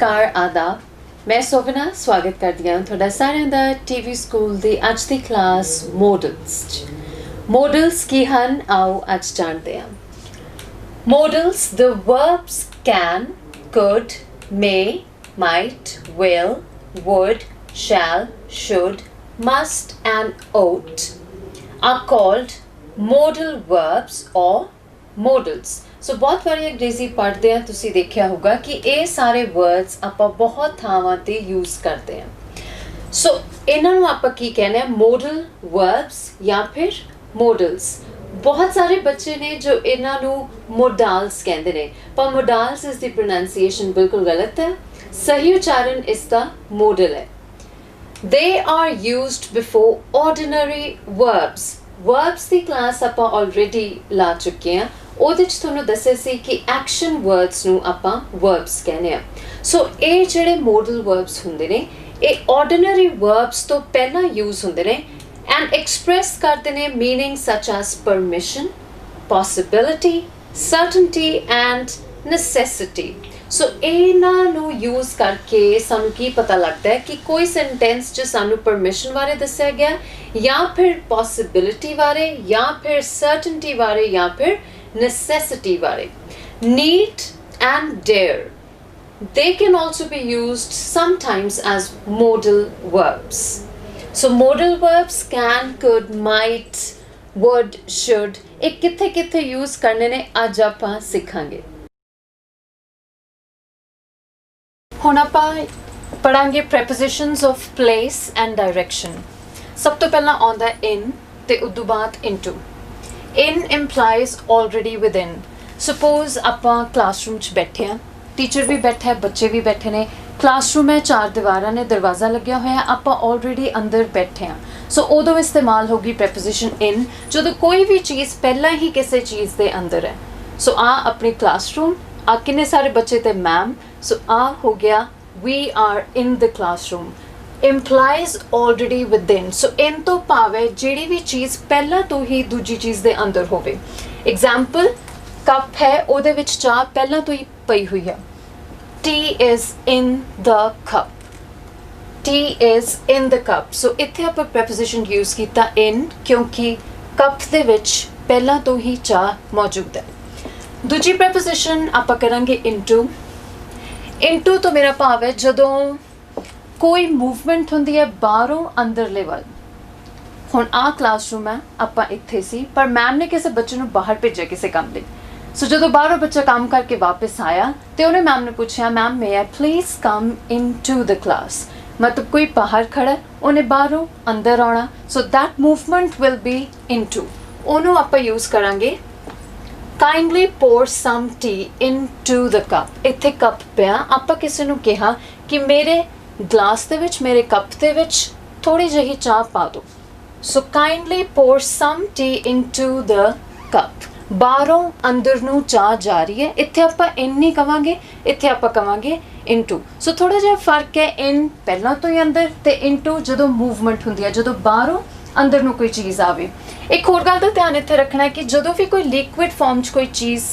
नमस्कार आदाब मैं सोवना स्वागत करती हूँ थोड़ा सारे दा टीवी स्कूल दी आज दी क्लास मॉडल्स की हन आओ आज जानते हैं models the verbs can could may might will would shall should must and ought are called modal verbs or modals सो बहुत वारी अंग्रेजी पढ़ते हैं तुसी देखिया होगा कि ये सारे वर्ड्स आपां बहुत थावां ते यूज़ करते हैं सो इन्हां नूं आपां की कहने हैं मॉडल वर्ब्स या फिर मॉडल्स बहुत सारे बच्चे ने जो इन्हां नूं मोडाल्स कहते हैं पर मोडाल्स इस दी प्रोनाउंसिएशन बिल्कुल गलत है सही उच्चारण इसका मॉडल है They are used before ordinary verbs verbs the class ਆਪਾਂ ਆਲਰੇਡੀ ਲਾ ਚੁੱਕੇ ਹਾਂ ਉਹਦੇ ਚ ਤੁਹਾਨੂੰ ਦੱਸਿਆ ਸੀ ਕਿ ਐਕਸ਼ਨ ਵਰਡਸ ਨੂੰ ਆਪਾਂ ਵਰਬਸ ਕਹਿੰਦੇ ਆ ਸੋ ਇਹ ਜਿਹੜੇ ਮੋਡਲ ਵਰਬਸ ਹੁੰਦੇ ਨੇ ਇਹ ਆਰਡੀਨਰੀ ਵਰਬਸ ਤੋਂ ਪਹਿਲਾਂ ਯੂਜ਼ ਹੁੰਦੇ ਨੇ ਐਂਡ ਐਕਸਪ੍ਰੈਸ ਕਰਦੇ ਨੇ meaning such as permission possibility certainty and necessity so ਇਹਨਾਂ ਨੂੰ ਯੂਜ਼ ਕਰਕੇ ਸਾਨੂੰ ਕੀ ਪਤਾ ਲੱਗਦਾ ਹੈ ਕਿ ਕੋਈ ਸੈਂਟੈਂਸ 'ਚ ਸਾਨੂੰ ਪਰਮਿਸ਼ਨ ਬਾਰੇ ਦੱਸਿਆ ਗਿਆ ਜਾਂ ਫਿਰ ਪੋਸਿਬਿਲਿਟੀ ਬਾਰੇ ਜਾਂ ਫਿਰ ਸਰਟਨਟੀ ਬਾਰੇ ਜਾਂ ਫਿਰ necessity बारे need and dare they can also be used sometimes as modal verbs so modal verbs can could might would should ek kithe kithe use karne ne aj aapa sikhange hun aapa padhange prepositions of place and direction sab to pehla aunda in te udu baad into In implies already within. Suppose ਆਪਾਂ classroom 'ਚ ਬੈਠੇ ਹਾਂ teacher ਵੀ ਬੈਠਾ ਹੈ ਬੱਚੇ ਵੀ ਬੈਠੇ ਨੇ classroom ਹੈ ਚਾਰ ਦੀਵਾਰਾਂ ਨੇ ਦਰਵਾਜ਼ਾ ਲੱਗਿਆ ਹੋਇਆ ਆਪਾਂ already ਅੰਦਰ ਬੈਠੇ ਹਾਂ ਸੋ ਉਦੋਂ ਇਸਤੇਮਾਲ ਹੋਗੀ preposition in ਜਦੋਂ ਕੋਈ ਵੀ ਚੀਜ਼ ਪਹਿਲਾਂ ਹੀ ਕਿਸੇ ਚੀਜ਼ ਦੇ ਅੰਦਰ ਹੈ ਸੋ ਆ ਆਪਣੀ classroom ਆ ਕਿੰਨੇ ਸਾਰੇ ਬੱਚੇ ਤੇ ਮੈਮ ਸੋ ਆ ਹੋ ਗਿਆ we are in the classroom implies already within so in ਤੋਂ ਭਾਵ ਹੈ ਜਿਹੜੀ ਵੀ ਚੀਜ਼ ਪਹਿਲਾਂ ਤੋਂ ਹੀ ਦੂਜੀ ਚੀਜ਼ ਦੇ ਅੰਦਰ ਹੋਵੇ ਐਗਜ਼ਾਮਪਲ ਕੱਪ ਹੈ ਉਹਦੇ ਵਿੱਚ ਚਾਹ ਪਹਿਲਾਂ ਤੋਂ ਹੀ ਪਈ ਹੋਈ ਹੈ tea is in the cup so ਇੱਥੇ ਆਪਾਂ preposition use ਕੀਤਾ in ਕਿਉਂਕਿ ਕੱਪ ਦੇ ਵਿੱਚ ਪਹਿਲਾਂ ਤੋਂ ਹੀ ਚਾਹ ਮੌਜੂਦ ਹੈ ਦੂਜੀ preposition ਆਪਾਂ ਕਰਾਂਗੇ into ਤੋਂ ਮੇਰਾ ਭਾਵ ਹੈ ਜਦੋਂ ਕੋਈ ਮੂਵਮੈਂਟ ਹੁੰਦੀ ਹੈ ਬਾਹਰੋਂ ਅੰਦਰਲੇ ਵੱਲ ਹੁਣ ਆ ਕਲਾਸਰੂਮ ਹੈ ਆਪਾਂ ਇੱਥੇ ਸੀ ਪਰ ਮੈਮ ਨੇ ਕਿਸੇ ਬੱਚੇ ਨੂੰ ਬਾਹਰ ਭੇਜਿਆ ਕਿਸੇ ਕੰਮ ਲਈ ਸੋ ਜਦੋਂ ਬਾਹਰੋਂ ਬੱਚਾ ਕੰਮ ਕਰਕੇ ਵਾਪਸ ਆਇਆ ਤੇ ਉਹਨੇ ਮੈਮ ਨੂੰ ਪੁੱਛਿਆ ma'am may I please come into the class ਮਤਲਬ ਕੋਈ ਬਾਹਰ ਖੜਾ ਉਹਨੇ ਬਾਹਰੋਂ ਅੰਦਰ ਆਉਣਾ so that movement will be into ਉਹਨੂੰ ਆਪਾਂ ਯੂਜ਼ ਕਰਾਂਗੇ kindly pour some tea into the cup ਇੱਥੇ ਕੱਪ ਪਿਆ ਆਪਾਂ ਕਿਸੇ ਨੂੰ ਕਿਹਾ ਕਿ ਮੇਰੇ ਗਲਾਸ ਦੇ ਵਿੱਚ ਮੇਰੇ ਕੱਪ ਦੇ ਵਿੱਚ ਥੋੜੀ ਜਿਹੀ ਚਾਹ ਪਾ ਦਿਓ so kindly pour some tea into the cup ਬਾਹਰੋਂ ਅੰਦਰ ਨੂੰ ਚਾਹ ਜਾ ਰਹੀ ਹੈ ਇੱਥੇ ਆਪਾਂ ਇਨ ਨਹੀਂ ਕਵਾਂਗੇ ਇੱਥੇ ਆਪਾਂ ਕਵਾਂਗੇ ਇਨਟੂ ਸੋ ਥੋੜਾ ਜਿਹਾ ਫਰਕ ਹੈ ਇਨ ਪਹਿਲਾਂ ਤੋਂ ਹੀ ਅੰਦਰ ਤੇ ਇਨਟੂ ਜਦੋਂ ਮੂਵਮੈਂਟ ਹੁੰਦੀ ਹੈ ਜਦੋਂ ਬਾਹਰੋਂ ਅੰਦਰ ਨੂੰ ਕੋਈ ਚੀਜ਼ ਆਵੇ ਇੱਕ ਹੋਰ ਗੱਲ ਦਾ ਧਿਆਨ ਇੱਥੇ ਰੱਖਣਾ ਹੈ ਕਿ ਜਦੋਂ ਵੀ ਕੋਈ ਲਿਕੁਇਡ ਫਾਰਮ 'ਚ ਕੋਈ ਚੀਜ਼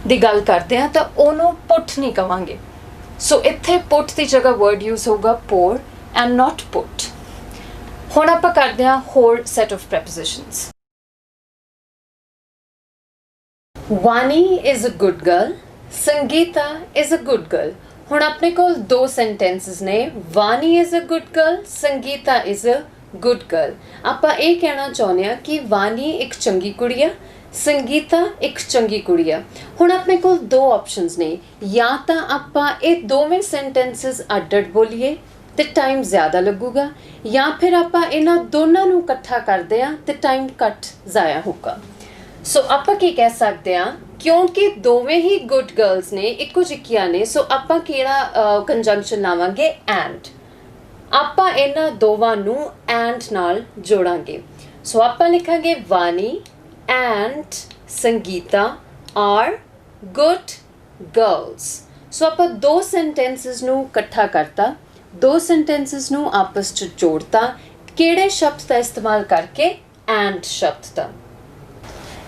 ਦੀ ਗੱਲ ਕਰਦੇ ਹਾਂ ਤਾਂ ਉਹਨੂੰ ਪੁੱਟ ਨਹੀਂ ਕਵਾਂਗੇ ਸੋ ਇੱਥੇ ਪੁੱਟ ਦੀ ਜਗ੍ਹਾ ਵਰਡ ਯੂਜ਼ ਹੋਊਗਾ pour and not put ਹੁਣ ਆਪਾਂ ਕਰਦੇ ਹਾਂ ਹੋਰ set of prepositions Wani is a good girl Sangeeta is a good girl ਹੁਣ ਆਪਣੇ ਕੋਲ ਦੋ sentences ਨੇ ਵਾਨੀ is a good girl Sangeeta is a good girl ਆਪਾਂ ਇਹ ਕਹਿਣਾ ਚਾਹੁੰਦੇ ਹਾਂ ਕਿ ਵਾਨੀ ਇੱਕ ਚੰਗੀ ਕੁੜੀ ਆ ਸੰਗੀਤਾ ਇੱਕ ਚੰਗੀ ਕੁੜੀ ਆ ਹੁਣ ਆਪਣੇ ਕੋਲ ਦੋ ਆਪਸ਼ਨਸ ਨੇ ਜਾਂ ਤਾਂ ਆਪਾਂ ਇਹ ਦੋਵੇਂ ਸੈਂਟੈਂਸਸ ਅੱਡ-ਅੱਡ ਬੋਲੀਏ ਤੇ ਟਾਈਮ ਜ਼ਿਆਦਾ ਲੱਗੂਗਾ ਜਾਂ ਫਿਰ ਆਪਾਂ ਇਹਨਾਂ ਦੋਨਾਂ ਨੂੰ ਇਕੱਠਾ ਕਰਦੇ ਆ ਤੇ ਟਾਈਮ ਘੱਟ ਜ਼ਾਇਆ ਹੋਊਗਾ ਸੋ ਆਪਾਂ ਕੀ ਕਹਿ ਸਕਦੇ ਆ ਕਿਉਂਕਿ ਦੋਵੇਂ ਹੀ ਗੁੱਡ ਗਰਲਸ ਨੇ ਇੱਕੋ ਜਿਹੀਆਂ ਨੇ ਸੋ ਆਪਾਂ ਕਿਹੜਾ ਕੰਜੰਕਸ਼ਨ ਲਾਵਾਂਗੇ ਐਂਡ ਆਪਾਂ ਇਹਨਾਂ ਦੋਵਾਂ ਨੂੰ ਐਂਡ ਨਾਲ ਜੋੜਾਂਗੇ ਸੋ ਆਪਾਂ ਲਿਖਾਂਗੇ ਵਾਨੀ and Sangeeta are good girls so ਆਪਾਂ ਦੋ sentences ਨੂੰ ਇਕੱਠਾ ਕਰਤਾ ਦੋ sentences ਨੂੰ ਆਪਸ 'ਚ ਜੋੜਤਾ ਕਿਹੜੇ ਸ਼ਬਦ ਦਾ ਇਸਤੇਮਾਲ ਕਰਕੇ and ਸ਼ਬਦ ਦਾ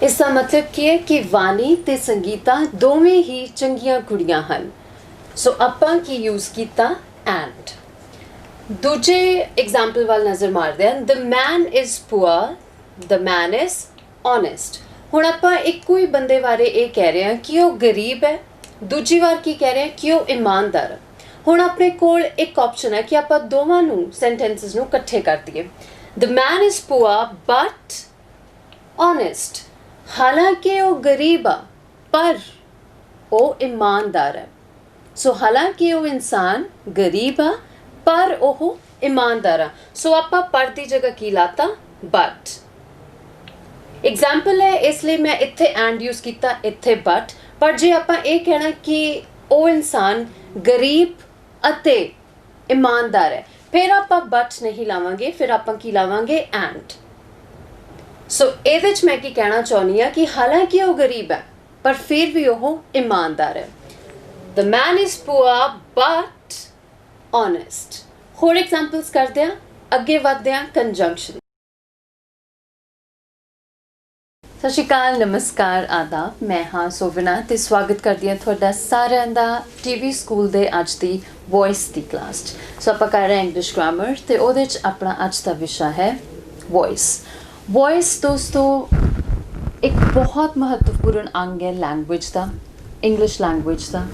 इसका मतलब ਕੀ ਹੈ ਕਿ ਵਾਨੀ ਤੇ ਸੰਗੀਤਾ ਦੋਵੇਂ ਹੀ ਚੰਗੀਆਂ ਕੁੜੀਆਂ ਹਨ ਸੋ ਆਪਾਂ ਕੀ ਯੂਜ਼ ਕੀਤਾ ਐਂਡ। ਦੂਜੇ ਐਗਜ਼ਾਮਪਲ ਵੱਲ ਨਜ਼ਰ ਮਾਰਦੇ ਹਾਂ। The man is poor, the man is honest. ਹੁਣ ਆਪਾਂ ਇੱਕੋ ਹੀ ਬੰਦੇ ਬਾਰੇ ਇਹ ਕਹਿ ਰਹੇ ਹਾਂ ਕਿ ਉਹ ਗਰੀਬ ਹੈ, ਦੂਜੀ ਵਾਰ ਕੀ ਕਹਿ ਰਹੇ ਹਾਂ ਕਿ ਉਹ ਇਮਾਨਦਾਰ ਹੈ। ਹੁਣ ਆਪਣੇ ਕੋਲ ਇੱਕ ਆਪਸ਼ਨ ਹੈ ਕਿ ਆਪਾਂ ਦੋਵਾਂ ਨੂੰ ਸੈਂਟੈਂਸਸ ਨੂੰ ਇਕੱਠੇ ਕਰ ਦਈਏ। The man is poor but honest. ਹਾਲਾਂਕਿ ਉਹ ਗਰੀਬ ਆ ਪਰ ਉਹ ਇਮਾਨਦਾਰ ਹੈ। ਸੋ ਹਾਲਾਂਕਿ ਉਹ ਇਨਸਾਨ ਗਰੀਬ ਆ ਪਰ ਉਹ ਇਮਾਨਦਾਰ ਆ। ਸੋ ਆਪਾਂ ਪਰ ਦੀ ਜਗ੍ਹਾ ਕੀ ਲਾਤਾ? ਬਟ। ਐਗਜ਼ਾਮਪਲ ਹੈ ਇਸ ਲਈ ਮੈਂ ਇੱਥੇ ਐਂਡ ਯੂਜ਼ ਕੀਤਾ, ਇੱਥੇ ਬਟ। ਪਰ ਜੇ ਆਪਾਂ ਇਹ ਕਹਿਣਾ ਕਿ ਉਹ ਇਨਸਾਨ ਗਰੀਬ ਅਤੇ ਇਮਾਨਦਾਰ ਹੈ, ਫਿਰ ਆਪਾਂ ਬਟ ਨਹੀਂ ਲਾਵਾਂਗੇ, ਫਿਰ ਆਪਾਂ ਕੀ ਲਾਵਾਂਗੇ? ਐਂਡ। ਸੋ ਇਹਦੇ 'ਚ ਮੈਂ ਕੀ ਕਹਿਣਾ ਚਾਹੁੰਦੀ ਹਾਂ ਕਿ ਹਾਲਾਂਕਿ ਉਹ ਗਰੀਬ ਹੈ ਪਰ ਫਿਰ ਵੀ ਉਹ ਇਮਾਨਦਾਰ ਹੈ। The man is poor but honest. ਹੋਰ ਐਗਜ਼ਾਮਪਲਸ ਕਰਦੇ ਹਾਂ, ਅੱਗੇ ਵੱਧਦੇ ਹਾਂ। ਕੰਜੰਕਸ਼ਨ। ਸਤਿ ਸ਼੍ਰੀ ਅਕਾਲ, ਨਮਸਕਾਰ, ਆਦਾਬ। ਮੈਂ ਹਾਂ ਸੋਵਨਾ ਤੇ ਸਵਾਗਤ ਕਰਦੀ ਹਾਂ ਤੁਹਾਡਾ ਸਾਰਿਆਂ ਦਾ ਟੀਵੀ ਸਕੂਲ ਦੇ ਅੱਜ ਦੀ ਵੌਇਸ ਦੀ ਕਲਾਸ 'ਚ। ਸੋ ਆਪਾਂ ਕਰ ਰਹੇ ਹਾਂ ਇੰਗਲਿਸ਼ ਗ੍ਰਾਮਰ ਤੇ ਉਹਦੇ 'ਚ ਆਪਣਾ ਅੱਜ ਦਾ ਵਿਸ਼ਾ ਹੈ ਵੌਇਸ। ਵੌਇਸ ਦੋਸਤੋ ਇੱਕ ਬਹੁਤ ਮਹੱਤਵਪੂਰਨ ਅੰਗ ਹੈ ਲੈਂਗੁਏਜ ਦਾ, ਇੰਗਲਿਸ਼ ਲੈਂਗੁਏਜ ਦਾ।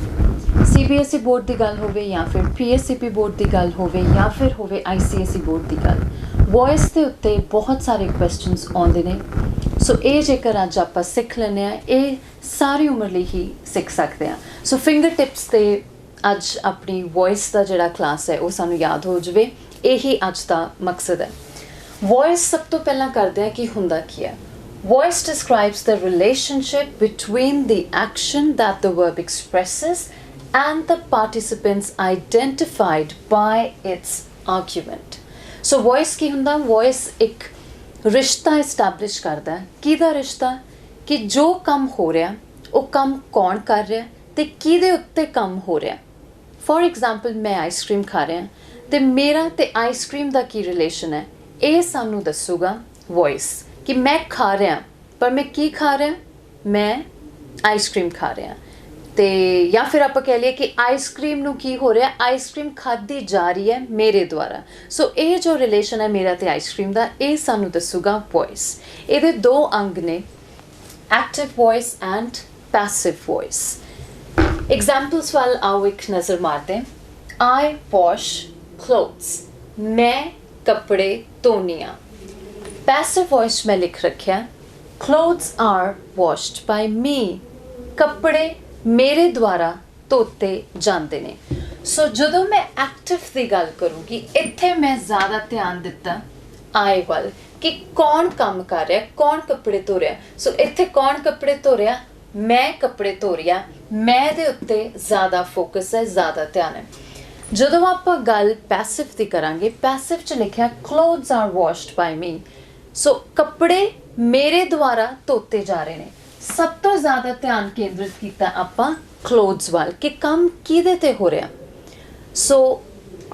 CBSE ਬੋਰਡ ਦੀ ਗੱਲ ਹੋਵੇ ਜਾਂ ਫਿਰ PSCP ਬੋਰਡ ਦੀ ਗੱਲ ਹੋਵੇ ਜਾਂ ਫਿਰ ਹੋਵੇ ICSE ਬੋਰਡ ਦੀ ਗੱਲ, ਵੌਇਸ ਦੇ ਉੱਤੇ ਬਹੁਤ ਸਾਰੇ ਕੁਐਸਚਨਸ ਆਉਂਦੇ ਨੇ। ਸੋ ਇਹ ਜੇਕਰ ਅੱਜ ਆਪਾਂ ਸਿੱਖ ਲੈਂਦੇ ਹਾਂ, ਇਹ ਸਾਰੀ ਉਮਰ ਲਈ ਹੀ ਸਿੱਖ ਸਕਦੇ ਹਾਂ। ਸੋ ਫਿੰਗਰ ਟਿਪਸ 'ਤੇ ਅੱਜ ਆਪਣੀ ਵੌਇਸ ਦਾ ਜਿਹੜਾ ਕਲਾਸ ਹੈ ਉਹ ਸਾਨੂੰ ਯਾਦ ਹੋ ਜਾਵੇ, ਇਹੀ ਅੱਜ ਦਾ ਮਕਸਦ ਹੈ। ਵੌਇਸ ਸਭ ਤੋਂ ਪਹਿਲਾਂ ਕਰਦੇ ਹਾਂ ਕਿ ਹੁੰਦਾ ਕੀ ਹੈ। Voice describes the relationship between the action that the verb expresses and the participants identified by its argument. So voice ਕੀ ਹੁੰਦਾ? Voice ਇੱਕ ਰਿਸ਼ਤਾ establish ਕਰਦਾ ਹੈ। ਕਿਹਦਾ ਰਿਸ਼ਤਾ? ਕਿ ਜੋ ਕੰਮ ਹੋ ਰਿਹਾ ਉਹ ਕੰਮ ਕੌਣ ਕਰ ਰਿਹਾ ਤੇ ਕਿਹਦੇ ਉੱਤੇ ਕੰਮ ਹੋ ਰਿਹਾ। ਫੋਰ ਐਗਜ਼ਾਮਪਲ ਮੈਂ ਆਈਸਕ੍ਰੀਮ ਖਾ ਰਿਹਾ ਤੇ ਮੇਰਾ ਤੇ ਆਈਸਕ੍ਰੀਮ ਦਾ ਕੀ ਰਿਲੇਸ਼ਨ ਹੈ, ਇਹ ਸਾਨੂੰ ਦੱਸੂਗਾ ਵੌਇਸ। ਕਿ ਮੈਂ ਖਾ ਰਿਹਾ ਪਰ ਮੈਂ ਕੀ ਖਾ ਰਿਹਾ? ਮੈਂ ਆਈਸਕ੍ਰੀਮ ਖਾ ਰਿਹਾ। ਤੇ ਜਾਂ ਫਿਰ ਆਪਾਂ ਕਹਿ ਲਈਏ ਕਿ ਆਈਸਕ੍ਰੀਮ ਨੂੰ ਕੀ ਹੋ ਰਿਹਾ? ਆਈਸਕ੍ਰੀਮ ਖਾਧੀ ਜਾ ਰਹੀ ਹੈ ਮੇਰੇ ਦੁਆਰਾ। ਸੋ ਇਹ ਜੋ ਰਿਲੇਸ਼ਨ ਹੈ ਮੇਰਾ ਤੇ ਆਈਸਕ੍ਰੀਮ ਦਾ, ਇਹ ਸਾਨੂੰ ਦੱਸੂਗਾ ਵੌਇਸ। ਇਹਦੇ ਦੋ ਅੰਗ ਨੇ, active voice and passive voice. Examples ਵੱਲ ਆਓ ਇੱਕ ਨਜ਼ਰ ਮਾਰਦੇ। I wash clothes। ਮੈਂ ਕੱਪੜੇ ਧੋਨੀ ਹਾਂ। ਪੈਸਿਵ ਵੌਇਸ ਮੈਂ ਲਿਖ ਰੱਖਿਆ clothes are washed by me। ਕੱਪੜੇ ਮੇਰੇ ਦੁਆਰਾ ਧੋਤੇ ਜਾਂਦੇ ਨੇ। ਸੋ ਜਦੋਂ ਮੈਂ ਐਕਟਿਵ ਦੀ ਗੱਲ ਕਰੂੰਗੀ, ਇੱਥੇ ਮੈਂ ਜ਼ਿਆਦਾ ਧਿਆਨ ਦਿੱਤਾ I ਵੱਲ ਕਿ ਕੌਣ ਕੰਮ ਕਰ ਰਿਹਾ, ਕੌਣ ਕੱਪੜੇ ਧੋ ਰਿਹਾ। ਸੋ ਇੱਥੇ ਕੌਣ ਕੱਪੜੇ ਧੋ ਰਿਹਾ? ਮੈਂ ਕੱਪੜੇ ਧੋ ਰਿਹਾ। ਮੈਂ ਦੇ ਉੱਤੇ ਜ਼ਿਆਦਾ ਫੋਕਸ ਹੈ, ਜ਼ਿਆਦਾ ਧਿਆਨ ਹੈ। ਜਦੋਂ ਆਪਾਂ ਗੱਲ ਪੈਸਿਵ ਦੀ ਕਰਾਂਗੇ, ਪੈਸਿਵ 'ਚ ਲਿਖਿਆ clothes are washed by me। ਸੋ ਕੱਪੜੇ ਮੇਰੇ ਦੁਆਰਾ ਧੋਤੇ ਜਾ ਰਹੇ ਨੇ। ਸਭ ਤੋਂ ਜ਼ਿਆਦਾ ਧਿਆਨ ਕੇਂਦਰਿਤ ਕੀਤਾ ਆਪਾਂ ਕਲੋਥਸ ਵੱਲ ਕਿ ਕੰਮ ਕਿਹਦੇ ਤੇ ਹੋ ਰਿਹਾ। ਸੋ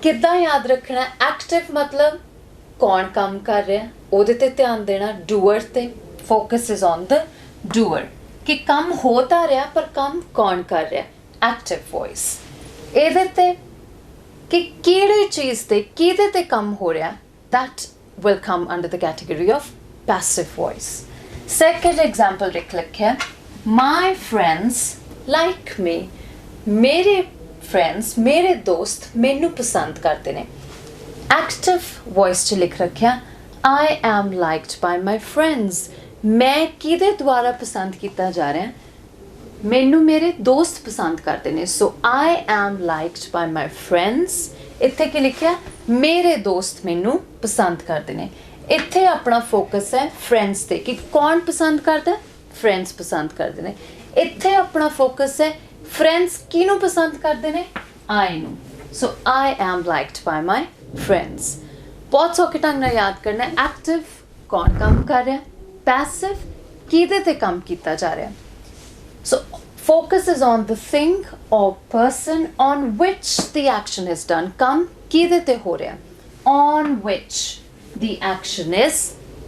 ਕਿੱਦਾਂ ਯਾਦ ਰੱਖਣਾ? ਐਕਟਿਵ ਮਤਲਬ ਕੌਣ ਕੰਮ ਕਰ ਰਿਹਾ, ਉਹਦੇ ਤੇ ਧਿਆਨ ਦੇਣਾ, ਡੂਅਰ ਤੇ। ਫੋਕਸ ਇਜ਼ ਔਨ ਦ ਡੂਅਰ ਕਿ ਕੰਮ ਹੋ ਤਾਂ ਰਿਹਾ ਪਰ ਕੰਮ ਕੌਣ ਕਰ ਰਿਹਾ, ਐਕਟਿਵ ਵੌਇਸ। ਇਹਦੇ ਤੇ ਕਿ ਕਿਹੜੀ ਚੀਜ਼ ਤੇ ਕਿਹਦੇ ਤੇ ਕੰਮ ਹੋ ਰਿਹਾ, that will come under the category of passive voice. Second example लिख लिखा my friends like me। मेरे friends, मेरे दोस्त मैनू पसंद करते ने। Active voice च लिख रखा I am liked by my friends। मैं किदे द्वारा पसंद किया जा रहा है? मैनू मेरे दोस्त पसंद करते ने। So I am liked by my friends। ਇੱਥੇ ਕੀ ਲਿਖਿਆ? ਮੇਰੇ ਦੋਸਤ ਮੈਨੂੰ ਪਸੰਦ ਕਰਦੇ ਨੇ। ਇੱਥੇ ਆਪਣਾ ਫੋਕਸ ਹੈ ਫਰੈਂਡਸ ਤੇ ਕਿ ਕੌਣ ਪਸੰਦ ਕਰਦਾ? ਫਰੈਂਡਸ ਪਸੰਦ ਕਰਦੇ ਨੇ। ਇੱਥੇ ਆਪਣਾ ਫੋਕਸ ਹੈ ਫਰੈਂਡਸ ਕਿਹਨੂੰ ਪਸੰਦ ਕਰਦੇ ਨੇ? ਆਈ ਨੂੰ। ਸੋ I am liked by my friends। ਬਹੁਤ ਸੌਖੇ ਢੰਗ ਨਾਲ ਯਾਦ ਕਰਨਾ। ਐਕਟਿਵ ਕੌਣ ਕੰਮ ਕਰ ਰਿਹਾ, ਪੈਸਿਵ ਕਿਹਦੇ ਤੇ ਕੰਮ ਕੀਤਾ ਜਾ ਰਿਹਾ। ਸੋ focus is on the thing or person on which the action is done। ਕੰਮ ਕਿਹਦੇ ਤੇ ਹੋ ਰਿਹਾ? on which the action is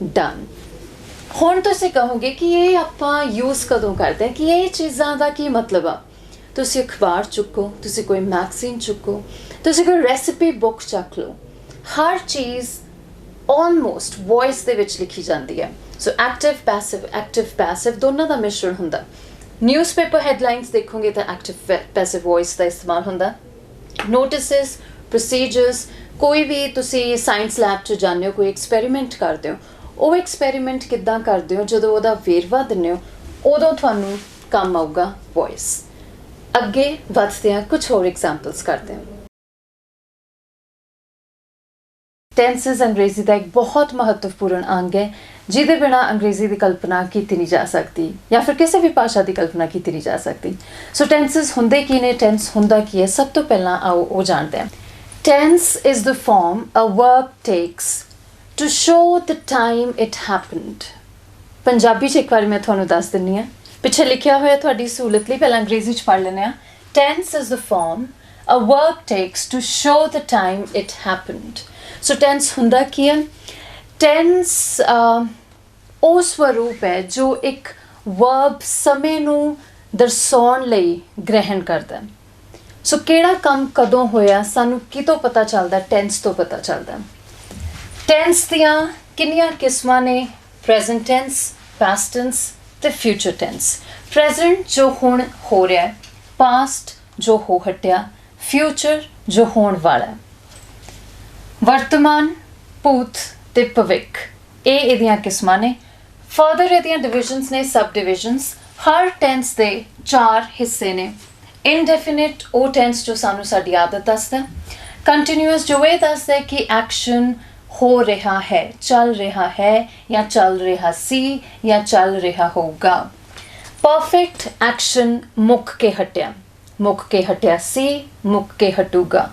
done। ਹੁਣ ਤੁਸੀਂ ਕਹੋਗੇ ਕਿ ਇਹ ਆਪਾਂ ਯੂਜ਼ ਕਦੋਂ ਕਰਦੇ ਹਾਂ, ਕਿ ਇਹ ਚੀਜ਼ਾਂ ਦਾ ਕੀ ਮਤਲਬ ਆ? तुसी अखबार चुको, तुसी कोई मैगजीन चुको, तुसी कोई रेसिपी बुक चक लो, हर चीज़ ऑलमोस्ट वॉइस दे विच लिखी जाती है। सो एक्टिव पैसिव दोनों का मिश्रण होंदा। न्यूज़पेपर हैडलाइंस देखोगे तो एक्टिव पैसिव वॉइस का इस्तेमाल होंदा। नोटिस, प्रोसीजर्स, कोई भी तुसी साइंस लैब च जाने हो, कोई एक्सपैरीमेंट करते हो, वो एक्सपैरीमेंट किद्दां करते हो, जो वह वेरवा दिंदे हो उदों तुहानूं काम आऊगा वॉइस। अगे वधदे हैं, कुछ होर एग्जाम्पल्स करते हैं। टेंसेस अंग्रेजी का एक बहुत महत्वपूर्ण अंग है, जिहदे बिना अंग्रेजी की कल्पना की नहीं जा सकती, या फिर किसी भी भाषा की कल्पना की नहीं जा सकती। सो टेंसेस हुंदे की ने, टेंस हुंदा की है, सब तो पहला आओ वो जानते हैं। Tense is the form a verb takes to show the time it happened. Punjabi च एक बार मैं तुहानूं दस दिंदी हां, पिछे लिखिया होया तुहाडी सहूलत लई, पहला अंग्रेजी च पढ़ लैंदे हां। Tense is the form a verb takes to show the time it happened. So tense हुंदा की है? टेंस ਉਹ स्वरूप है जो एक वर्ब समय ਨੂੰ ਦਰਸਾਉਣ ਲਈ ग्रहण करता। सो ਕਿਹੜਾ ਕੰਮ ਕਦੋਂ ਹੋਇਆ ਸਾਨੂੰ ਕਿਤੋਂ ਪਤਾ ਚੱਲਦਾ? ਟੈਂਸ ਤੋਂ ਪਤਾ ਚੱਲਦਾ। ਟੈਂਸ ਦੀਆਂ ਕਿੰਨੀਆਂ ਕਿਸਮਾਂ ਨੇ? ਪ੍ਰੈਜ਼ੈਂਟ ਟੈਂਸ, ਪਾਸਟ ਟੈਂਸ ਤੇ ਫਿਊਚਰ ਟੈਂਸ। ਪ੍ਰੈਜ਼ੈਂਟ ਜੋ ਹੁਣ ਹੋ ਰਿਹਾ ਹੈ, ਪਾਸਟ ਜੋ ਹੋ ਹਟਿਆ, ਫਿਊਚਰ ਜੋ ਹੋਣ ਵਾਲਾ ਹੈ। ਵਰਤਮਾਨ, ਭੂਤ ਤੇ ਭਵਿੱਖ, ਇਹ ਇਹਦੀਆਂ ਕਿਸਮਾਂ ਨੇ। फर्दर ਇਹਦੀਆਂ डिविजन्स ने, सब डिविजन्स। हर टेंस के 4 हिस्से ने। इनडेफिनिट वो टेंस जो सानू साडी आदत दसदा। कंटिन्यूअस जो ये दसदा है कि एक्शन हो रहा है, चल रहा है, या चल रहा सी, या चल रहा होगा। परफेक्ट एक्शन मुक के हटिया सी, मुक के हटूगा।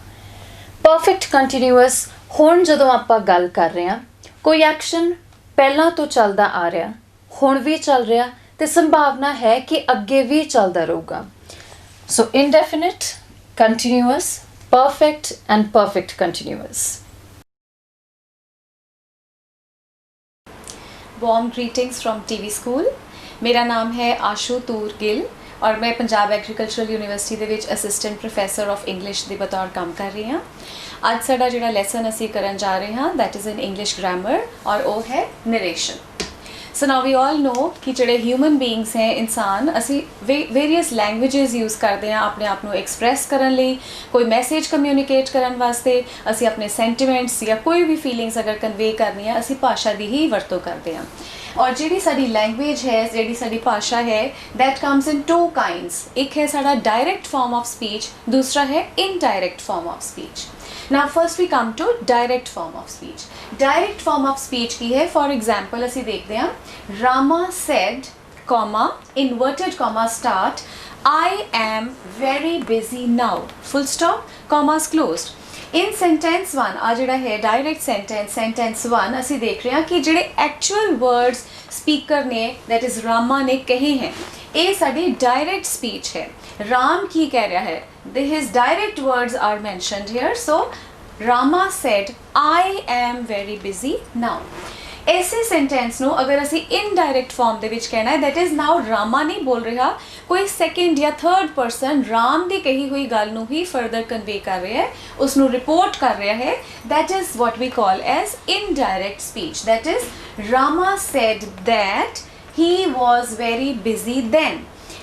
परफेक्ट कंटिन्यूअस हुण जदों आपां गल कर रहे हैं, कोई एक्शन ਪਹਿਲਾਂ ਤੋਂ ਚੱਲਦਾ ਆ ਰਿਹਾ, ਹੁਣ ਵੀ ਚੱਲ ਰਿਹਾ ਤੇ ਸੰਭਾਵਨਾ ਹੈ ਕਿ ਅੱਗੇ ਵੀ ਚੱਲਦਾ ਰਹੂਗਾ। So indefinite, continuous, perfect and perfect continuous. Warm greetings from TV school. मेरा नाम है आशु तूर गिल और मैं पंजाब एग्रीकल्चरल यूनिवर्सिटी ਦੇ ਵਿੱਚ असिस्टेंट प्रोफैसर ऑफ इंग्लिश ਦੇ बतौर काम कर रही हाँ। ਅੱਜ ਸਾਡਾ ਜਿਹੜਾ ਲੈਸਨ ਅਸੀਂ ਕਰਨ ਜਾ ਰਹੇ ਹਾਂ that is in English grammar और वो है narration. So now we all know कि ਜਿਹੜੇ ਹਿਊਮਨ ਬੀਇੰਗਸ ਹੈ, ਇਨਸਾਨ, ਅਸੀਂ ਵੇਰੀਅਸ ਲੈਂਗੁਏजेस यूज़ करते हैं अपने आप ਨੂੰ ਐਕਸਪ੍ਰੈਸ ਕਰਨ ਲਈ, ਕੋਈ ਮੈਸੇਜ ਕਮਿਊਨੀਕੇਟ ਕਰਨ ਵਾਸਤੇ। ਅਸੀਂ ਆਪਣੇ ਸੈਂਟੀਮੈਂਟਸ ਜਾਂ ਕੋਈ ਵੀ ਫੀਲਿੰਗਸ ਅਗਰ ਕਨਵੇ ਕਰਨੀ ਹੈ, ਅਸੀਂ ਭਾਸ਼ਾ ਦੀ ਹੀ ਵਰਤੋਂ ਕਰਦੇ ਹਾਂ। और जी साड़ी लैंग्वेज है, जी साड़ी भाषा है, दैट कम्स इन 2 काइंड्स। एक है साड़ा डायरेक्ट फॉर्म ऑफ स्पीच, दूसरा है indirect form of speech. Now first we come to direct form of speech. Direct form of speech की है, फॉर एग्जाम्पल असी देखते हैं, Rama said comma inverted comma start I am very busy now, full stop, commas closed. In sentence 1 आ जिहड़ा है direct sentence 1 असी देख रहे हैं कि जिहड़े एक्चुअल वर्ड्स स्पीकर ने दैट इज़ रामा ने कहे हैं, ये साडी डायरेक्ट स्पीच है। राम की कह रहा है, his direct words are mentioned here. So Rama said I am very busy now. ऐसे सेंटेंस नो अगर असी इनडायरेक्ट फॉर्म दे विच कहना है, दैट इज़ नाउ रामा नहीं बोल रहा, कोई सैकेंड या थर्ड पर्सन राम की कही हुई गल नूं ही फर्दर कन्वे कर रहा है, उसनूं रिपोर्ट कर रहा है। That is what we call as indirect speech. That is Rama said that he was very busy then.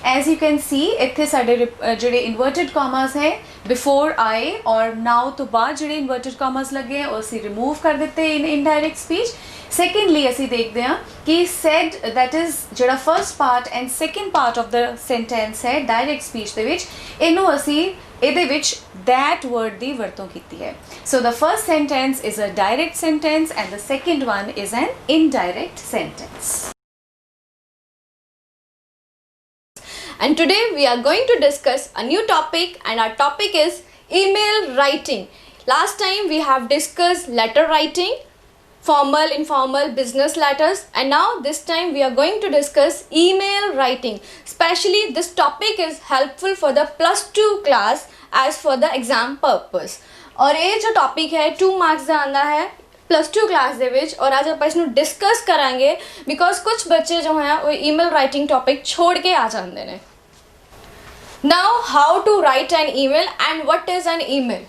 As you can see इत्थे साडे जिहड़े इनवर्टेड कॉमास है बिफोर आए और नाउ तो बाद जिहड़े इनवर्टेड कॉमास लगे हैं, उसे रिमूव कर दिते इन इनडायरेक्ट स्पीच। सैकेंडली असी देखते हैं कि सैड दैट इज़ जिहड़ा first part and second part of the sentence है डायरेक्ट स्पीच दे विच, इनू असी इहदे विच दैट वर्ड दी वरतों कीती है। So the first sentence is a direct sentence and the second one is an indirect sentence. And today we are going to discuss a new topic, and our topic is email writing. Last time we have discussed letter writing, formal, informal, business letters, and now this time we are going to discuss email writing. Especially this topic is helpful for the +2 class as for the exam purpose. और ये जो topic है 2 marks ਦਾ ਆਂਦਾ है +2 class ਦੇ ਵਿੱਚ, और आज ਆਪਾਂ इसनू डिस्कस करांगे बिकॉज कुछ बच्चे जो हैं वो ईमेल राइटिंग टॉपिक छोड़ के आ जाते हैं। Now, how to write an email and what is an email?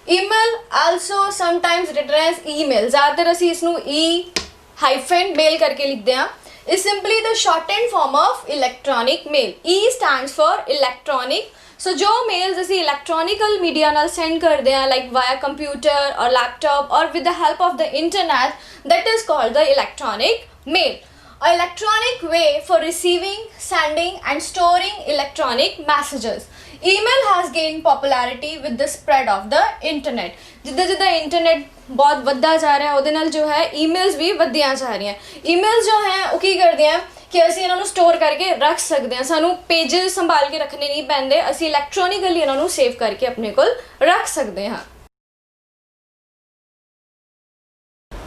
Email also sometimes written as email. ज़्यादातर ਅਸੀਂ ਇਸ ਨੂੰ e-mail ਕਰਕੇ ਲਿਖਦੇ ਹਾਂ. Is simply the shortened form of electronic mail. E stands for electronic. So जो mails ਅਸੀਂ electronical media ਨਾਲ send ਕਰਦੇ ਹਾਂ, like via computer or laptop or with the help of the internet, that is called the electronic mail. An electronic way for receiving, sending and storing electronic messages. Email has gained popularity with the spread of the internet. ਜਿੱਦਾਂ ਜਿੱਦਾਂ internet ਬਹੁਤ ਵੱਧਦਾ ਜਾ ਰਿਹਾ ਉਹਦੇ ਨਾਲ ਜੋ ਹੈ ਈਮੇਲਸ ਵੀ ਵੱਧਦੀਆਂ ਜਾ ਰਹੀਆਂ. ਈਮੇਲਸ ਜੋ ਹੈ ਉਹ ਕੀ ਕਰਦੀਆਂ ਕਿ ਅਸੀਂ ਇਹਨਾਂ ਨੂੰ ਸਟੋਰ ਕਰਕੇ ਰੱਖ ਸਕਦੇ ਹਾਂ. ਸਾਨੂੰ ਪੇजेस ਸੰਭਾਲ ਕੇ ਰੱਖਣੇ ਨਹੀਂ ਪੈਂਦੇ, ਅਸੀਂ ਇਲੈਕਟ੍ਰੋਨਿਕਲੀ ਇਹਨਾਂ ਨੂੰ ਸੇਵ ਕਰਕੇ ਆਪਣੇ ਕੋਲ ਰੱਖ ਸਕਦੇ ਹਾਂ.